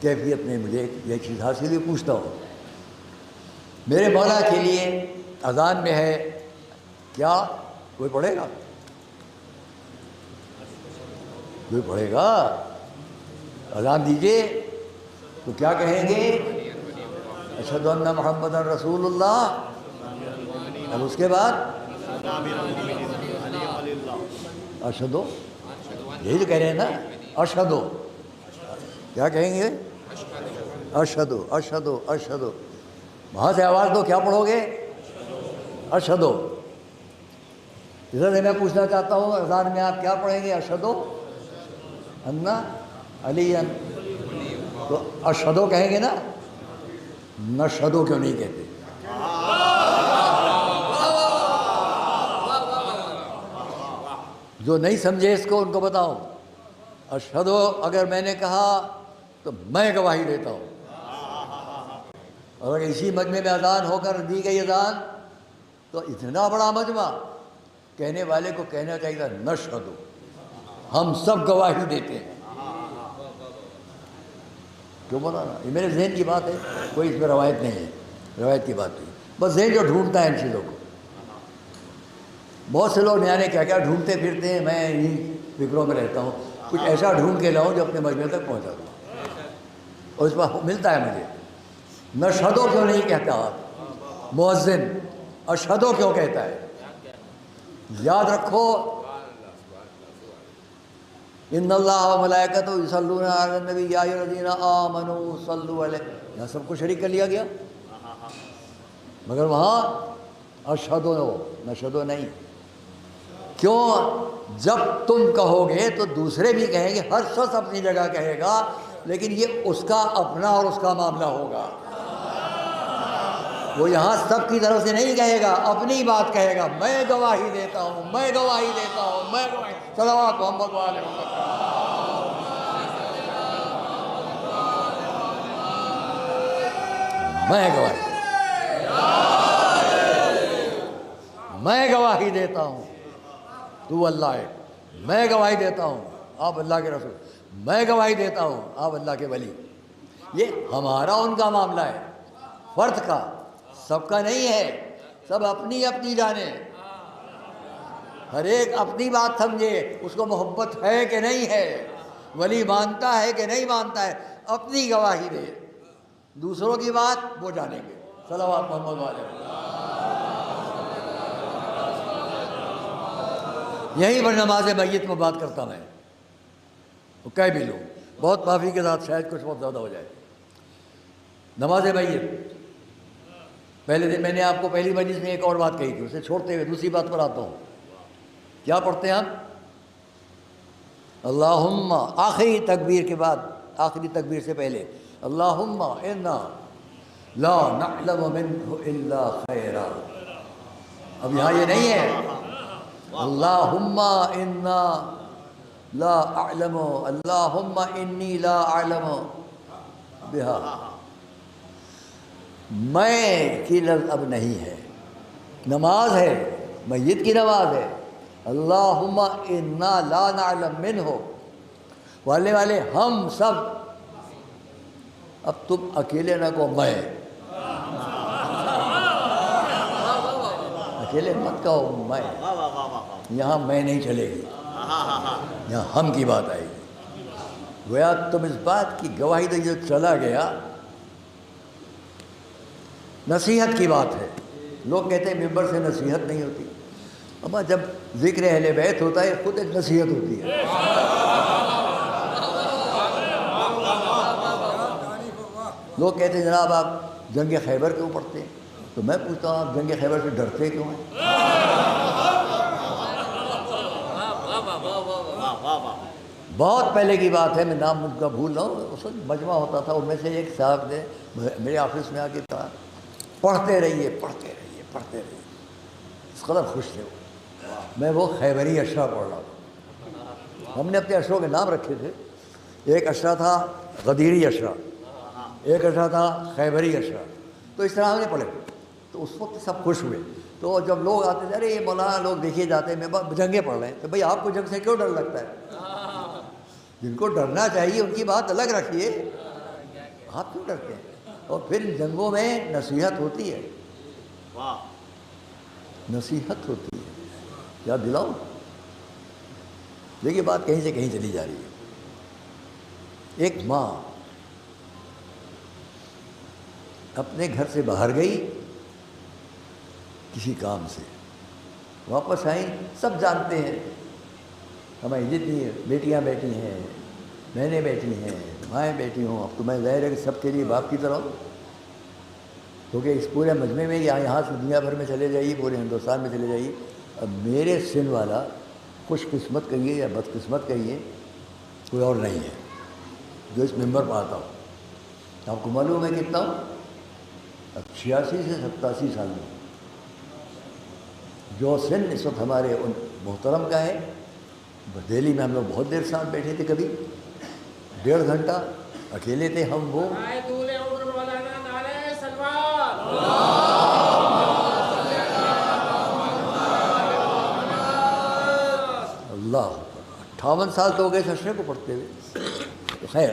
کیفیت میں مجھے یہ چیز حاصل بھی پوچھتا ہوں. میرے مولا کے لیے اذان میں ہے کیا کوئی پڑھے گا؟ کوئی پڑھے گا؟ اذان دیجئے تو کیا کہیں گے؟ اشہدو ان محمد رسول اللہ. اور اس کے بعد اشہدو، یہی تو کہہ رہے ہیں نا، اشہدو. کیا کہیں گے؟ اشہدو اشہدو اشہدو. وہاں سے آواز دو، کیا پڑھو گے؟ اشہدو. اس سے میں پوچھنا چاہتا ہوں اذان میں آپ کیا پڑھیں گے؟ اشہدو ان علی. تو اشہدو کہیں گے نا، نشہدو کیوں نہیں کہتے؟ جو نہیں سمجھے اس کو ان کو بتاؤ. اشہدو اگر میں نے کہا تو میں گواہی دیتا ہوں. اور اگر اسی مجمع میں اذان ہو کر دی گئی اذان تو اتنا بڑا مجمع، کہنے والے کو کہنا چاہیے تھا نشہدو، ہم سب گواہی دیتے ہیں. کیوں بتانا؟ یہ میرے ذہن کی بات ہے، کوئی اس میں روایت نہیں ہے، روایت کی بات نہیں. بس ذہن جو ڈھونڈتا ہے ان چیزوں کو. بہت سے لوگ نیا کیا کیا ڈھونڈتے پھرتے ہیں، میں انہیں فکروں میں رہتا ہوں. کچھ ایسا ڈھونڈ کے لاؤں جو اپنے مجمع تک پہنچا دوں، اور اس پر ملتا ہے مجھے. نشہدو کیوں نہیں کہتا مؤذن؟ اشہدو کیوں کہتا ہے؟ یاد رکھو، ان اللہ و ملائکتہ یصلون علی النبی یا ایھا الذین آمنوا صلوا علیہ. یہاں سب کو شریک کر لیا گیا، مگر وہاں اشہدو نشہدو نہیں. کیوں؟ جب تم کہو گے تو دوسرے بھی کہیں گے، ہر شخص اپنی جگہ کہے گا، لیکن یہ اس کا اپنا اور اس کا معاملہ ہوگا. وہ یہاں سب کی طرف سے نہیں کہے گا، اپنی بات کہے گا. میں گواہی دیتا ہوں، میں گواہی دیتا ہوں، میں گواہی. صلوات محمد وعلی محمد. میں گواہی، میں گواہی دیتا ہوں تو اللہ ہے. میں گواہی دیتا ہوں آپ اللہ کے رسول. میں گواہی دیتا ہوں آپ اللہ کے ولی. یہ ہمارا ان کا معاملہ ہے، فرد کا، سب کا نہیں ہے. سب اپنی اپنی جانے، ہر ایک اپنی بات سمجھے. اس کو محبت ہے کہ نہیں ہے، ولی مانتا ہے کہ نہیں مانتا ہے، اپنی گواہی دے. دوسروں کی بات وہ جانیں گے. صلوات محمد علیہ. یہیں پر نماز میت میں بات کرتا میں، تو کہہ بھی لوں، بہت معافی کے ساتھ، شاید کچھ بہت زیادہ ہو جائے. نماز میت پہلے دن میں نے آپ کو پہلی مجلس میں ایک اور بات کہی تھی، اسے چھوڑتے ہوئے دوسری بات پر آتا ہوں. کیا پڑھتے ہیں ہم؟ اللہم، آخری تکبیر کے بعد، آخری تکبیر سے پہلے اللہم انا لا نعلم منہ الا خیرا. اب یہاں یہ نہیں ہے اللہم انا لا اعلم، اللہم انی لا اعلم بہا. میں کی لفظ اب نہیں ہے. نماز ہے، میت کی نماز ہے. اللہم انا لا نعلم منہ، والے ہم سب. اب تم اکیلے نہ کہو میں، اکیلے مت کہو میں. یہاں میں نہیں چلے گی، یہاں ہم کی بات آئے گی. گویا تم اس بات کی گواہی دے جو چلا گیا. نصیحت کی بات ہے. لوگ کہتے ہیں ممبر سے نصیحت نہیں ہوتی. اما جب ذکر اہل بیت ہوتا ہے خود ایک نصیحت ہوتی ہے. لوگ کہتے ہیں جناب آپ جنگ خیبر کیوں پڑھتے ہیں؟ تو میں پوچھتا ہوں آپ جنگ خیبر سے ڈرتے کیوں ہیں؟ بہت پہلے کی بات ہے، میں نام ان کا بھول رہا ہوں. اس وقت مجمع ہوتا تھا، ان میں سے ایک صاحب نے میرے آفس میں آ کے کہا پڑھتے رہیے پڑھتے رہیے پڑھتے رہیے. اس قدر خوش تھے وہ. میں وہ خیبری اشرا پڑھ رہا ہوں. ہم نے اپنے اشروں کے نام رکھے تھے. ایک اشرا تھا غدیری اشرا، ایک اشرا تھا خیبری اشرا. تو اس طرح ہم نے پڑھے. تو اس وقت سب خوش ہوئے. تو جب لوگ آتے تھے ارے یہ مولانا لوگ دیکھے جاتے ہیں میں جنگیں پڑھ رہے ہیں، تو بھائی آپ کو جنگ سے کیوں ڈر لگتا ہے؟ جن کو ڈرنا چاہیے ان کی بات الگ رکھیے، آپ کیوں ڈرتے ہیں؟ اور پھر جنگوں میں نصیحت ہوتی ہے، نصیحت ہوتی ہے، کیا دلاؤ؟ دیکھیے بات کہیں سے کہیں چلی جا رہی ہے۔ ایک ماں اپنے گھر سے باہر گئی کسی کام سے، واپس آئیں، سب جانتے ہیں ہماری جتنی بیٹیاں بیٹی ہیں، بہنیں بیٹی ہیں، مائیں بیٹی ہوں، اب تو میں ظاہر ہے کہ سب کے لیے باپ کی طرح ہوں، کیونکہ اس پورے مجمع میں یہاں سے دنیا بھر میں چلے جائیے، پورے ہندوستان میں چلے جائیے، اب میرے سن والا خوش قسمت کہیے یا بد قسمت کہیے کوئی اور نہیں ہے جو اس ممبر پر آتا ہوں۔ آپ کو معلوم ہے کتنا ہوں؟ اب 86 سے 87 سال میں، جو سن اس وقت ہمارے ان محترم کا ہے۔ دہلی میں ہم لوگ بہت دیر ساتھ بیٹھے تھے، کبھی 1.5 گھنٹہ اکیلے تھے ہم وہ۔ اللہ 58 سال تو ہو گئے سشرے کو پڑھتے ہوئے، تو خیر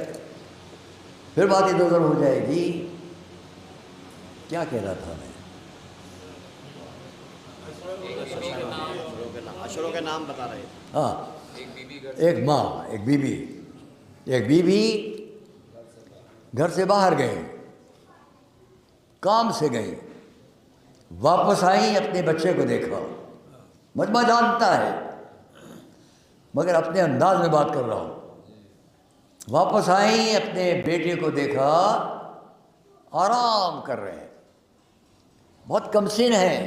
پھر بات ادھر ادھر ہو جائے گی۔ کیا کہہ رہا تھا میں؟ اشروں کے نام بتا رہے ہیں۔ ہاں، ایک ماں، ایک بیوی گھر سے باہر گئے، کام سے گئی، واپس آئیں، اپنے بچے کو دیکھا، مجمع جانتا ہے مگر اپنے انداز میں بات کر رہا ہوں۔ واپس آئیں، اپنے بیٹے کو دیکھا آرام کر رہے ہیں، بہت کم سن ہیں،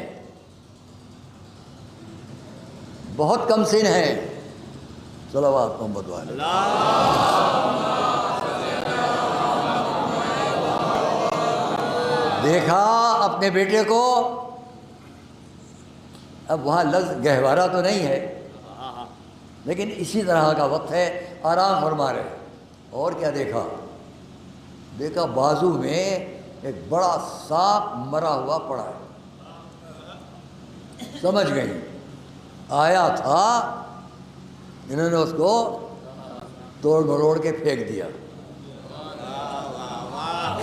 بہت کم سن ہیں، صلوات محمد والے۔ دیکھا اپنے بیٹے کو، اب وہاں لفظ گہوارہ تو نہیں ہے لیکن اسی طرح کا وقت ہے، آرام فرما رہے۔ اور کیا دیکھا؟ دیکھا بازو میں ایک بڑا سانپ مرا ہوا پڑا ہے، سمجھ گئی آیا تھا، انہوں نے اس کو توڑ مروڑ کے پھینک دیا۔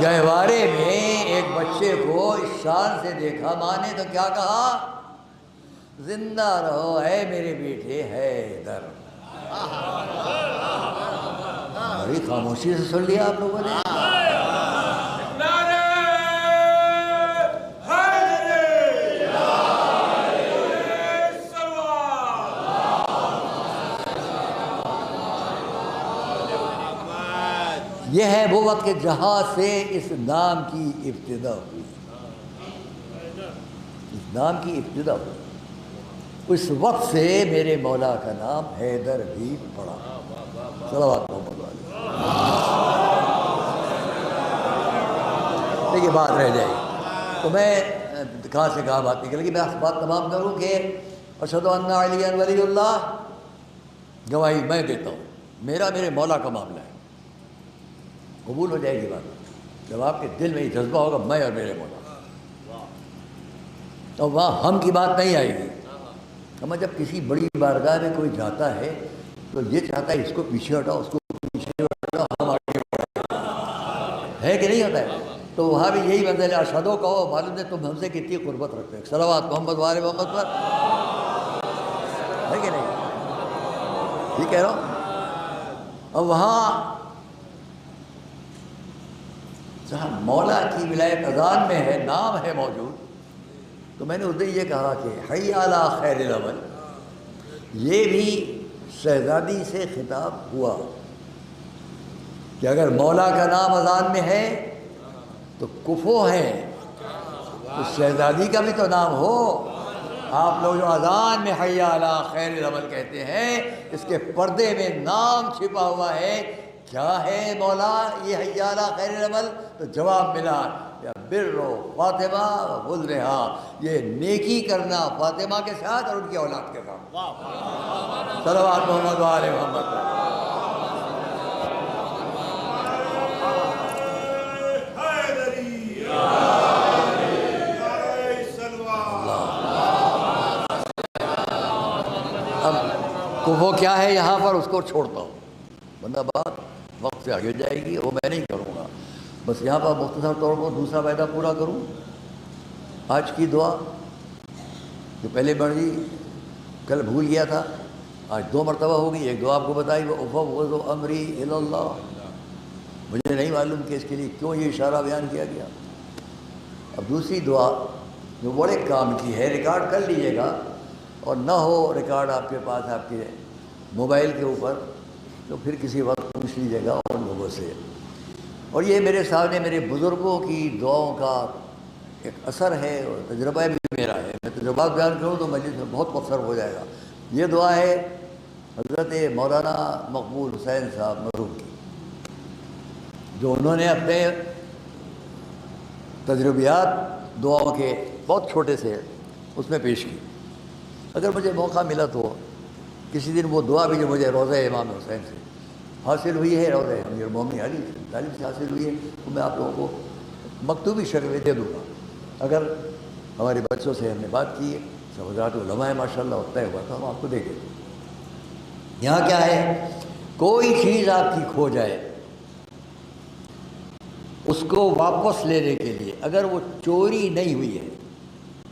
گہوارے میں ایک بچے کو اس شان سے دیکھا، ماں نے تو کیا کہا؟ زندہ رہو اے میرے بیٹے حیدر۔ بڑی خاموشی سے سن لیا آپ لوگوں نے۔ یہ ہے وہ وقت کہ جہاں سے اس نام کی ابتدا ہوئی، اس نام کی ابتدا ہوئی، اس وقت سے میرے مولا کا نام حیدر بھی پڑا۔ صلوات محمد علیہ۔ دیکھیے بات رہ جائے تو میں کہاں سے کہاں بات نکل گئی، میں بات تمام کروں کہ اشہد ان علی ولی اللہ، گواہی میں دیتا ہوں، میرا میرے مولا کا معاملہ ہے، قبول ہو جائے گی بات جب آپ کے دل میں یہ جذبہ ہوگا میں اور میرے مولا، تو وہاں ہم کی بات نہیں آئے گی۔ ہم جب کسی بڑی بارگاہ میں کوئی جاتا ہے تو یہ چاہتا ہے اس کو پیچھے ہٹاؤ، اس کو پیچھے ہٹاؤ، ہم آگے بڑھیں، ہے کہ نہیں ہوتا ہے؟ تو وہاں بھی یہی منزل ہے، اشہدو کہو، معلوم ہے تم ہم سے کتنی قربت رکھتے ہیں، صلوات محمد وآل محمد پر، ہے کہ نہیں؟ یہ کہہ رہا ہوں۔ اب وہاں جہاں مولا کی ولایت اذان میں ہے، نام ہے موجود، تو میں نے اس دن یہ کہا کہ حی علی خیر العمل، یہ بھی شہزادی سے خطاب ہوا کہ اگر مولا کا نام اذان میں ہے تو کفو ہے، تو شہزادی کا بھی تو نام ہو۔ آپ لوگ جو اذان میں حی علی خیر العمل کہتے ہیں، اس کے پردے میں نام چھپا ہوا ہے، کیا ہے مولا یہ حی علی خیر العمل؟ تو جواب ملا یا برو فاطمہ و غلرہا، یہ نیکی کرنا فاطمہ کے ساتھ اور ان کی اولاد کے ساتھ۔ صلوات محمد و آل محمد۔ اللہ تو وہ کیا ہے یہاں پر اس کو چھوڑتا ہوں، ورنہ بات وقت سے آگے جائے گی، وہ میں نہیں کروں گا۔ بس یہاں پر مختصر طور پر دوسرا وعدہ پورا کروں۔ آج کی دعا جو پہلے بڑھ گئی، کل بھول گیا تھا، آج 2 مرتبہ ہوگی۔ ایک دعا آپ کو بتائی، وہ افوض امری الی اللہ، مجھے نہیں معلوم کہ اس کے لیے کیوں یہ اشارہ بیان کیا گیا۔ اب دوسری دعا جو بڑے کام کی ہے، ریکارڈ کر لیجئے گا، اور نہ ہو ریکارڈ آپ کے پاس آپ کے موبائل کے اوپر تو پھر کسی وقت پوچھ لیجئے گا اور لوگوں سے۔ اور یہ میرے سامنے میرے بزرگوں کی دعاؤں کا ایک اثر ہے اور تجربہ بھی میرا ہے۔ میں تجربات بیان کروں تو مجلس میں بہت مقصر ہو جائے گا۔ یہ دعا ہے حضرت مولانا مقبول حسین صاحب مرحوم کی، جو انہوں نے اپنے تجربیات دعاؤں کے بہت چھوٹے سے اس میں پیش کی۔ اگر مجھے موقع ملا تو کسی دن وہ دعا بھی جو مجھے روضہ امام حسین سے حاصل ہوئی ہے، روضہ امیر المومنین علی طالب سے حاصل ہوئی ہے، تو میں آپ لوگوں کو مکتوبی شکل میں دے دوں گا۔ اگر ہمارے بچوں سے ہم نے بات کی ہے، سب حضرات علماء ہے ماشاءاللہ، طے ہوا تو ہم آپ کو دے دیں۔ یہاں کیا ہے، کوئی چیز آپ کی کھو جائے، اس کو واپس لینے کے لیے اگر وہ چوری نہیں ہوئی ہے،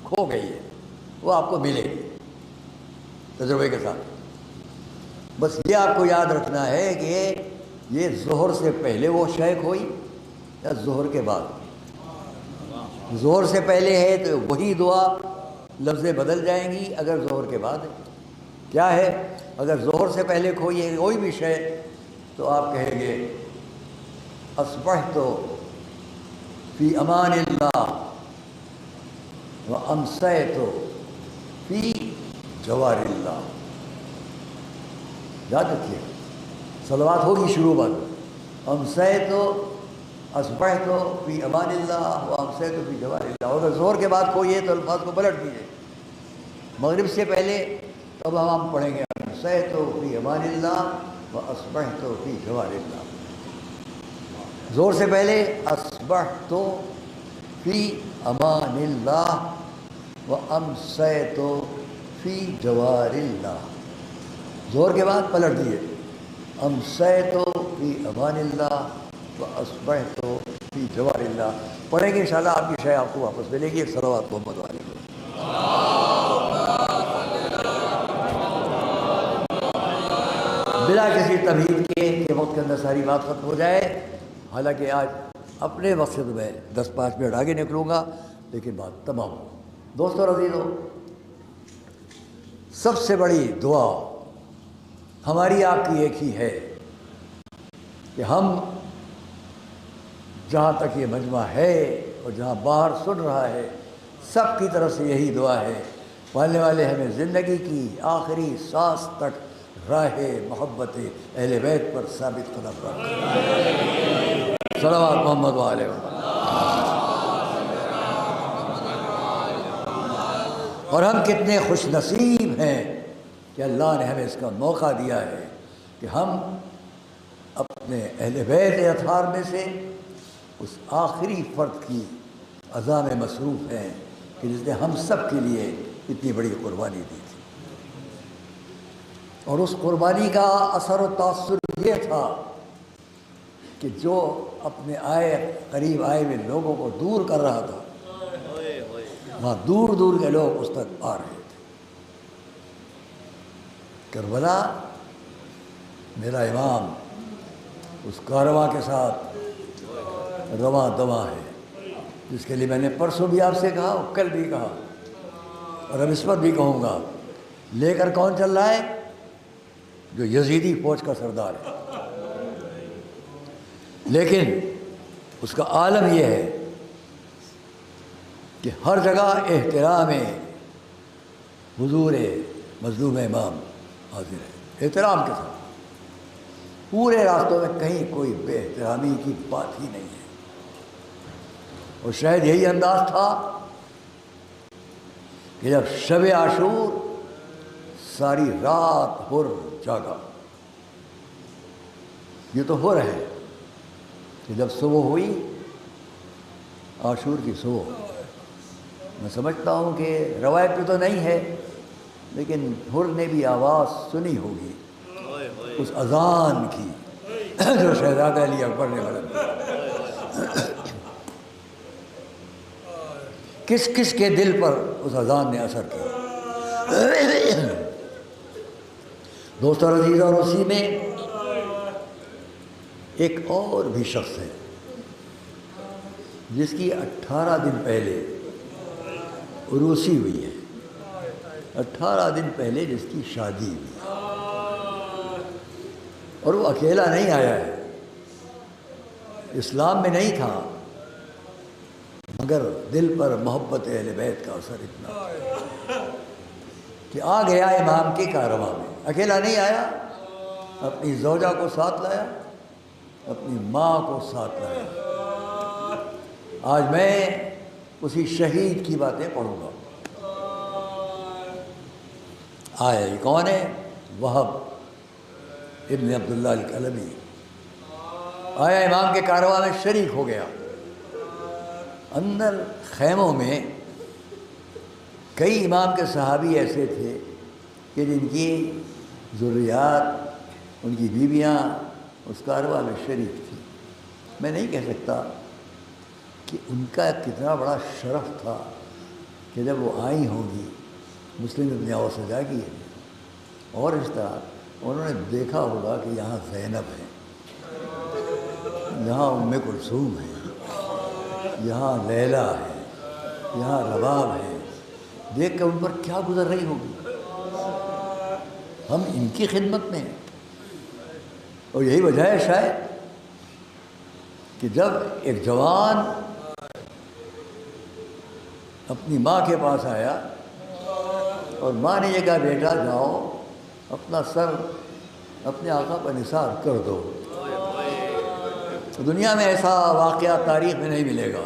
کھو گئی ہے، وہ آپ کو ملے گی تجربے کے ساتھ۔ بس یہ آپ کو یاد رکھنا ہے کہ یہ ظہر سے پہلے وہ شے کھوئی یا ظہر کے بعد۔ ظہر سے پہلے ہے تو وہی دعا لفظیں بدل جائیں گی، اگر ظہر کے بعد ہے کیا ہے، اگر ظہر سے پہلے کھوئی ہے کوئی بھی شے تو آپ کہیں گے اصبحت فی امان اللہ وامسیت فی جوار اللہ۔ یاد رکھیے، صلوات ہوگی شروع بات، امسیت اصبحت فی امان اللہ وامسیت فی جوار اللہ۔ اگر ظہر کے بعد کوئی ہے تو الفاظ کو پلٹ دیجیے۔ مغرب سے پہلے تب ہم پڑھیں گے امسیت فی امان اللہ واصبحت فی جوار اللہ۔ زور سے پہلے اصبحت فی امان اللہ وامسیت فی جوار اللہ۔ زور کے بعد پلٹ دیے، امسیت فی امان اللہ واصبحت فی جوار اللہ۔ پڑھیں گے انشاءاللہ، آپ کی شے آپ کو واپس ملے گی۔ ایک صلوات محمد علیہ وسلم۔ بلا کسی تمہید کے کہ وقت کے اندر ساری بات ختم ہو جائے، حالانکہ آج اپنے مقصد میں 10-5 منٹ آگے نکلوں گا، لیکن بات تمام ہو۔ دوستو عزیزو، سب سے بڑی دعا ہماری آپ کی ایک ہی ہے کہ ہم جہاں تک یہ مجمع ہے اور جہاں باہر سن رہا ہے، سب کی طرف سے یہی دعا ہے، پالنے والے ہمیں زندگی کی آخری سانس تک راہ محبت اہل بیت پر ثابت قدم رکھ۔ صلوات محمد علیہ وسلم۔ اور ہم کتنے خوش نصیب ہیں کہ اللہ نے ہمیں اس کا موقع دیا ہے کہ ہم اپنے اہل بیت اطہار میں سے اس آخری فرد کی عزا میں مصروف ہیں کہ جس نے ہم سب کے لیے اتنی بڑی قربانی دی تھی۔ اور اس قربانی کا اثر و تاثر یہ تھا کہ جو اپنے قریب آئے ہوئے لوگوں کو دور کر رہا تھا، وہاں دور دور کے لوگ اس تک آ رہے تھے۔ کربلا میرا امام اس کارواں کے ساتھ رواں دواں ہے، جس کے لیے میں نے پرسوں بھی آپ سے کہا، کل بھی کہا، اور اب اس وقت بھی کہوں گا۔ لے کر کون چل رہا ہے؟ جو یزیدی فوج کا سردار ہے، لیکن اس کا عالم یہ ہے کہ ہر جگہ احترام حضور مظلوم امام حاضر ہے، احترام کے ساتھ۔ پورے راستوں میں کہیں کوئی بے احترامی کی بات ہی نہیں ہے۔ اور شاید یہی انداز تھا کہ جب شب عاشور ساری رات ہر جاگا، یہ تو ہو رہے کہ جب صبح ہوئی، عاشور کی صبح، میں سمجھتا ہوں کہ روایت پہ تو نہیں ہے لیکن حر نے بھی آواز سنی ہوگی اس اذان کی جو شہزادہ علی اکبر نے بلند کس کس کے دل پر اس اذان نے اثر کیا۔ دوستو عزیز، اور اسی میں ایک اور بھی شخص ہے جس کی 18 دن پہلے عروسی ہوئی ہے، 18 دن پہلے جس کی شادی ہوئی ہے، اور وہ اکیلا نہیں آیا ہے، اسلام میں نہیں تھا، مگر دل پر محبت اہل بیت کا اثر اتنا کہ آ گیا امام کے کارواں میں۔ اکیلا نہیں آیا، اپنی زوجہ کو ساتھ لایا، اپنی ماں کو ساتھ لایا۔ آج میں اسی شہید کی باتیں پڑھوں گا۔ آیا یہ کون ہے؟ وہب ابن عبداللہ الکلبی آیا، امام کے کارواں میں شریک ہو گیا۔ اندر خیموں میں کئی امام کے صحابی ایسے تھے کہ جن کی ذریات، ان کی بیویاں اس کارواں میں شریک تھیں۔ میں نہیں کہہ سکتا کہ ان کا کتنا بڑا شرف تھا کہ جب وہ آئی ہوں گی مسلم ابن اوس سجاگی ہے، اور اس طرح انہوں نے دیکھا ہوگا کہ یہاں زینب ہے، یہاں ام کلثوم ہے، یہاں لیلا ہے، یہاں رباب ہے، دیکھ کر ان پر کیا گزر رہی ہوگی۔ ہم ان کی خدمت میں ہیں، اور یہی وجہ ہے شاید کہ جب ایک جوان اپنی ماں کے پاس آیا اور ماں نے یہ کہا بیٹا جاؤ اپنا سر اپنے آقا پر نثار کر دو، دنیا میں ایسا واقعہ تاریخ میں نہیں ملے گا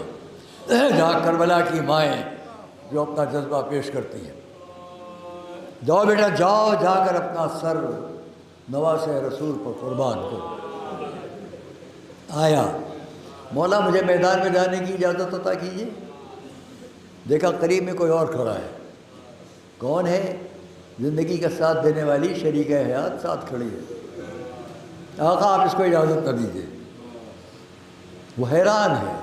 جہاں کربلا کی مائیں جو اپنا جذبہ پیش کرتی ہیں۔ جاؤ بیٹا جاؤ، جا کر اپنا سر نواز رسول پر قربان کرو۔ آیا، مولا مجھے میدان میں جانے کی اجازت عطا کیجیے۔ دیکھا قریب میں کوئی اور کھڑا ہے، کون ہے؟ زندگی کا ساتھ دینے والی شریک حیات ساتھ کھڑی ہے۔ آقا آپ اس کو اجازت نہ دیجیے۔ وہ حیران ہے،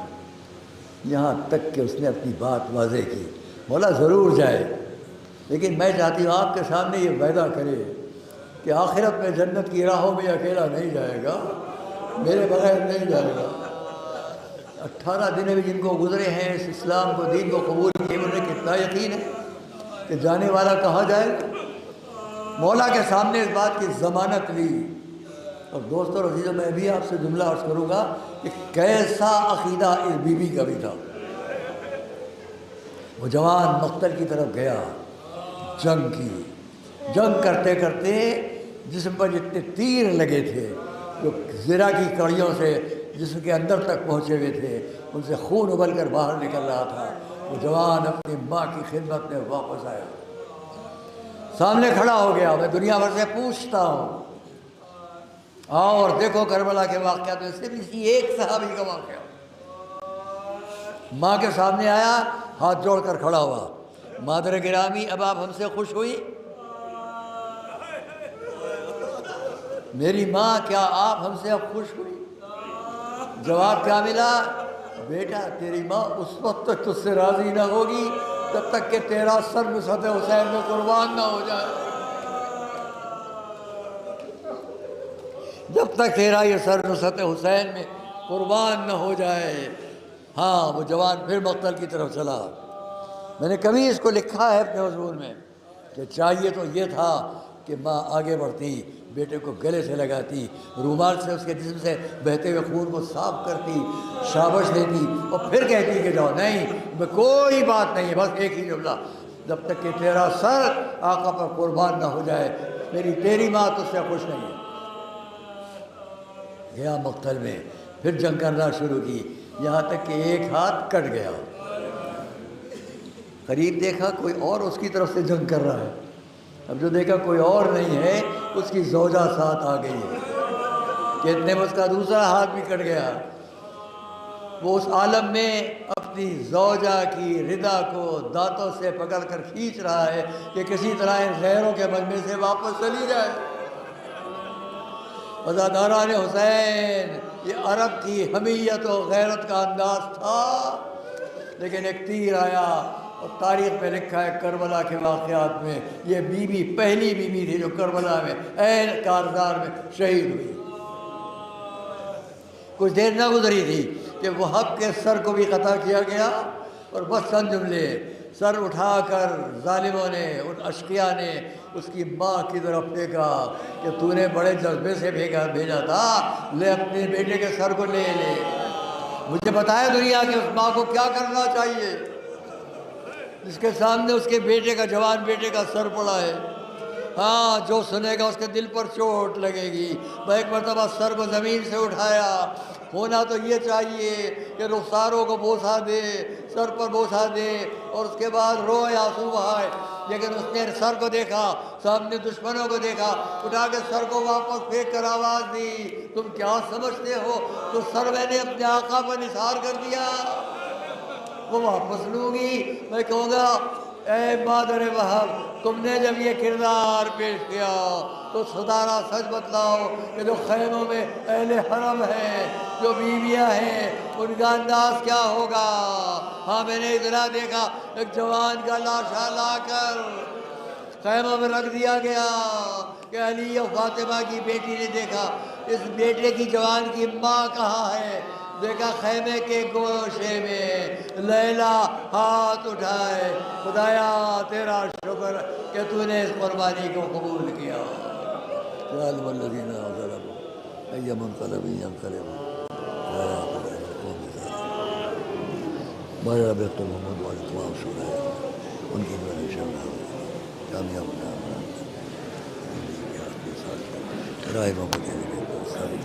یہاں تک کہ اس نے اپنی بات واضح کی، مولا ضرور جائے، لیکن میں چاہتی ہوں آپ کے سامنے یہ وعدہ کرے کہ آخرت میں جنت کی راہوں میں اکیلا نہیں جائے گا، میرے بغیر نہیں جائے گا۔ 18 دن بھی جن کو گزرے ہیں اس اسلام کو، دین کو قبول کیے، انہیں کتنا یقین ہے کہ جانے والا کہاں جائے گا۔ مولا کے سامنے اس بات کی ضمانت لی۔ اور دوستوں اور عزیزوں، میں بھی آپ سے جملہ عرض کروں گا کہ کیسا عقیدہ اس بی بی کا بھی تھا۔ وہ جوان مقتل کی طرف گیا، جنگ کی، جنگ کرتے کرتے جسم پر جتنے تیر لگے تھے جو زرہ کی کڑیوں سے جسم کے اندر تک پہنچے ہوئے تھے، ان سے خون ابل کر باہر نکل رہا تھا، وہ جوان اپنی ماں کی خدمت میں واپس آیا، سامنے کھڑا ہو گیا۔ میں دنیا بھر سے پوچھتا ہوں، آؤ اور دیکھو کربلا کے واقعات میں صرف اسی ایک صحابی کا واقعہ۔ ماں کے سامنے آیا، ہاتھ جوڑ کر کھڑا ہوا، مادر گرامی اب آپ ہم سے خوش ہوئی؟ میری ماں کیا آپ ہم سے اب خوش ہوئی؟ جواب کیا ملا؟ بیٹا تیری ماں اس وقت تک تجھ سے راضی نہ ہوگی جب تک کہ تیرا سر نصرت حسین میں قربان نہ ہو جائے، جب تک تیرا یہ سر نصرت حسین میں قربان نہ ہو جائے۔ ہاں، وہ جوان پھر مقتل کی طرف چلا۔ میں نے کبھی اس کو لکھا ہے اپنے مضمون میں کہ چاہیے تو یہ تھا کہ ماں آگے بڑھتی، بیٹے کو گلے سے لگاتی، رومال سے اس کے جسم سے بہتے ہوئے خون کو صاف کرتی، شابش دیتی، اور پھر کہتی کہ جاؤ، نہیں کوئی بات نہیں ہے، بس ایک ہی جملہ، جب تک کہ تیرا سر آقا پر قربان نہ ہو جائے تیری ماں تجھ سے خوش نہیں ہے۔ گیا مقتل میں، پھر جنگ کرنا شروع کی، یہاں تک کہ ایک ہاتھ کٹ گیا۔ قریب دیکھا کوئی اور اس کی طرف سے جنگ کر رہا ہے، اب جو دیکھا کوئی اور نہیں ہے، اس کی زوجہ ساتھ آ گئی ہے کہ اتنے میں اس کا دوسرا ہاتھ بھی کٹ گیا۔ وہ اس عالم میں اپنی زوجہ کی رضا کو دانتوں سے پکڑ کر کھینچ رہا ہے کہ کسی طرح ان غیروں کے مجمع سے واپس چلی جائے۔ وزاداران حسین، یہ عرب کی حمیت و غیرت کا انداز تھا، لیکن ایک تیر آیا اور تاریخ میں لکھا ہے کربلا کے واقعات میں یہ بیوی پہلی بیوی تھی جو کربلا میں عین کارزار میں شہید ہوئی۔ کچھ دیر نہ گزری تھی کہ وہ حق کے سر کو بھی قطع کیا گیا، اور بس چند جملے سر اٹھا کر ظالموں نے، ان اشقیاء نے اس کی ماں کی طرف پھینکا کہ تو نے بڑے جذبے سے بھیجا تھا، لے اپنے بیٹے کے سر کو لے لے۔ مجھے بتایا دنیا کہ اس ماں کو کیا کرنا چاہیے جس کے سامنے اس کے بیٹے کا، جوان بیٹے کا سر پڑا ہے۔ ہاں، جو سنے گا اس کے دل پر چوٹ لگے گی۔ میں ایک مرتبہ سر کو زمین سے اٹھایا، ہونا تو یہ چاہیے کہ رخساروں کو بوسہ دے، سر پر بوسہ دے اور اس کے بعد روئے، آنسو بہائے، لیکن اس نے سر کو دیکھا، سامنے دشمنوں کو دیکھا، اٹھا کے سر کو واپس پھینک کر آواز دی، تم کیا سمجھتے ہو تو سر میں نے اپنے آقا پر نثار کر دیا، وہ واپس لوں گی؟ میں کہوں گا اے مادر وہب، تم نے جب یہ کردار پیش کیا تو ستارہ سچ بتلاؤ کہ جو خیموں میں اہل حرم ہیں، جو بیویاں ہیں، ان کا انداز کیا ہوگا؟ ہاں، میں نے ادھر دیکھا ایک جوان کا لاشا لا کر خیموں میں رکھ دیا گیا کہ علی و فاطمہ کی بیٹی نے دیکھا اس بیٹے کی جوان کی ماں کہاں ہے؟ دیکھا خیمے کے گوشے میں لیلا ہاتھ اٹھائے، خدایا تیرا شکر کہ تو نے اس قربانی کو قبول کیا۔ ظالم الذین ظلموا ای منقلب ینقلبوا بارہ بیت محمد والے تمام شعراء ان کی بڑے شعراء کامیاب نام رائے محمد علی ساری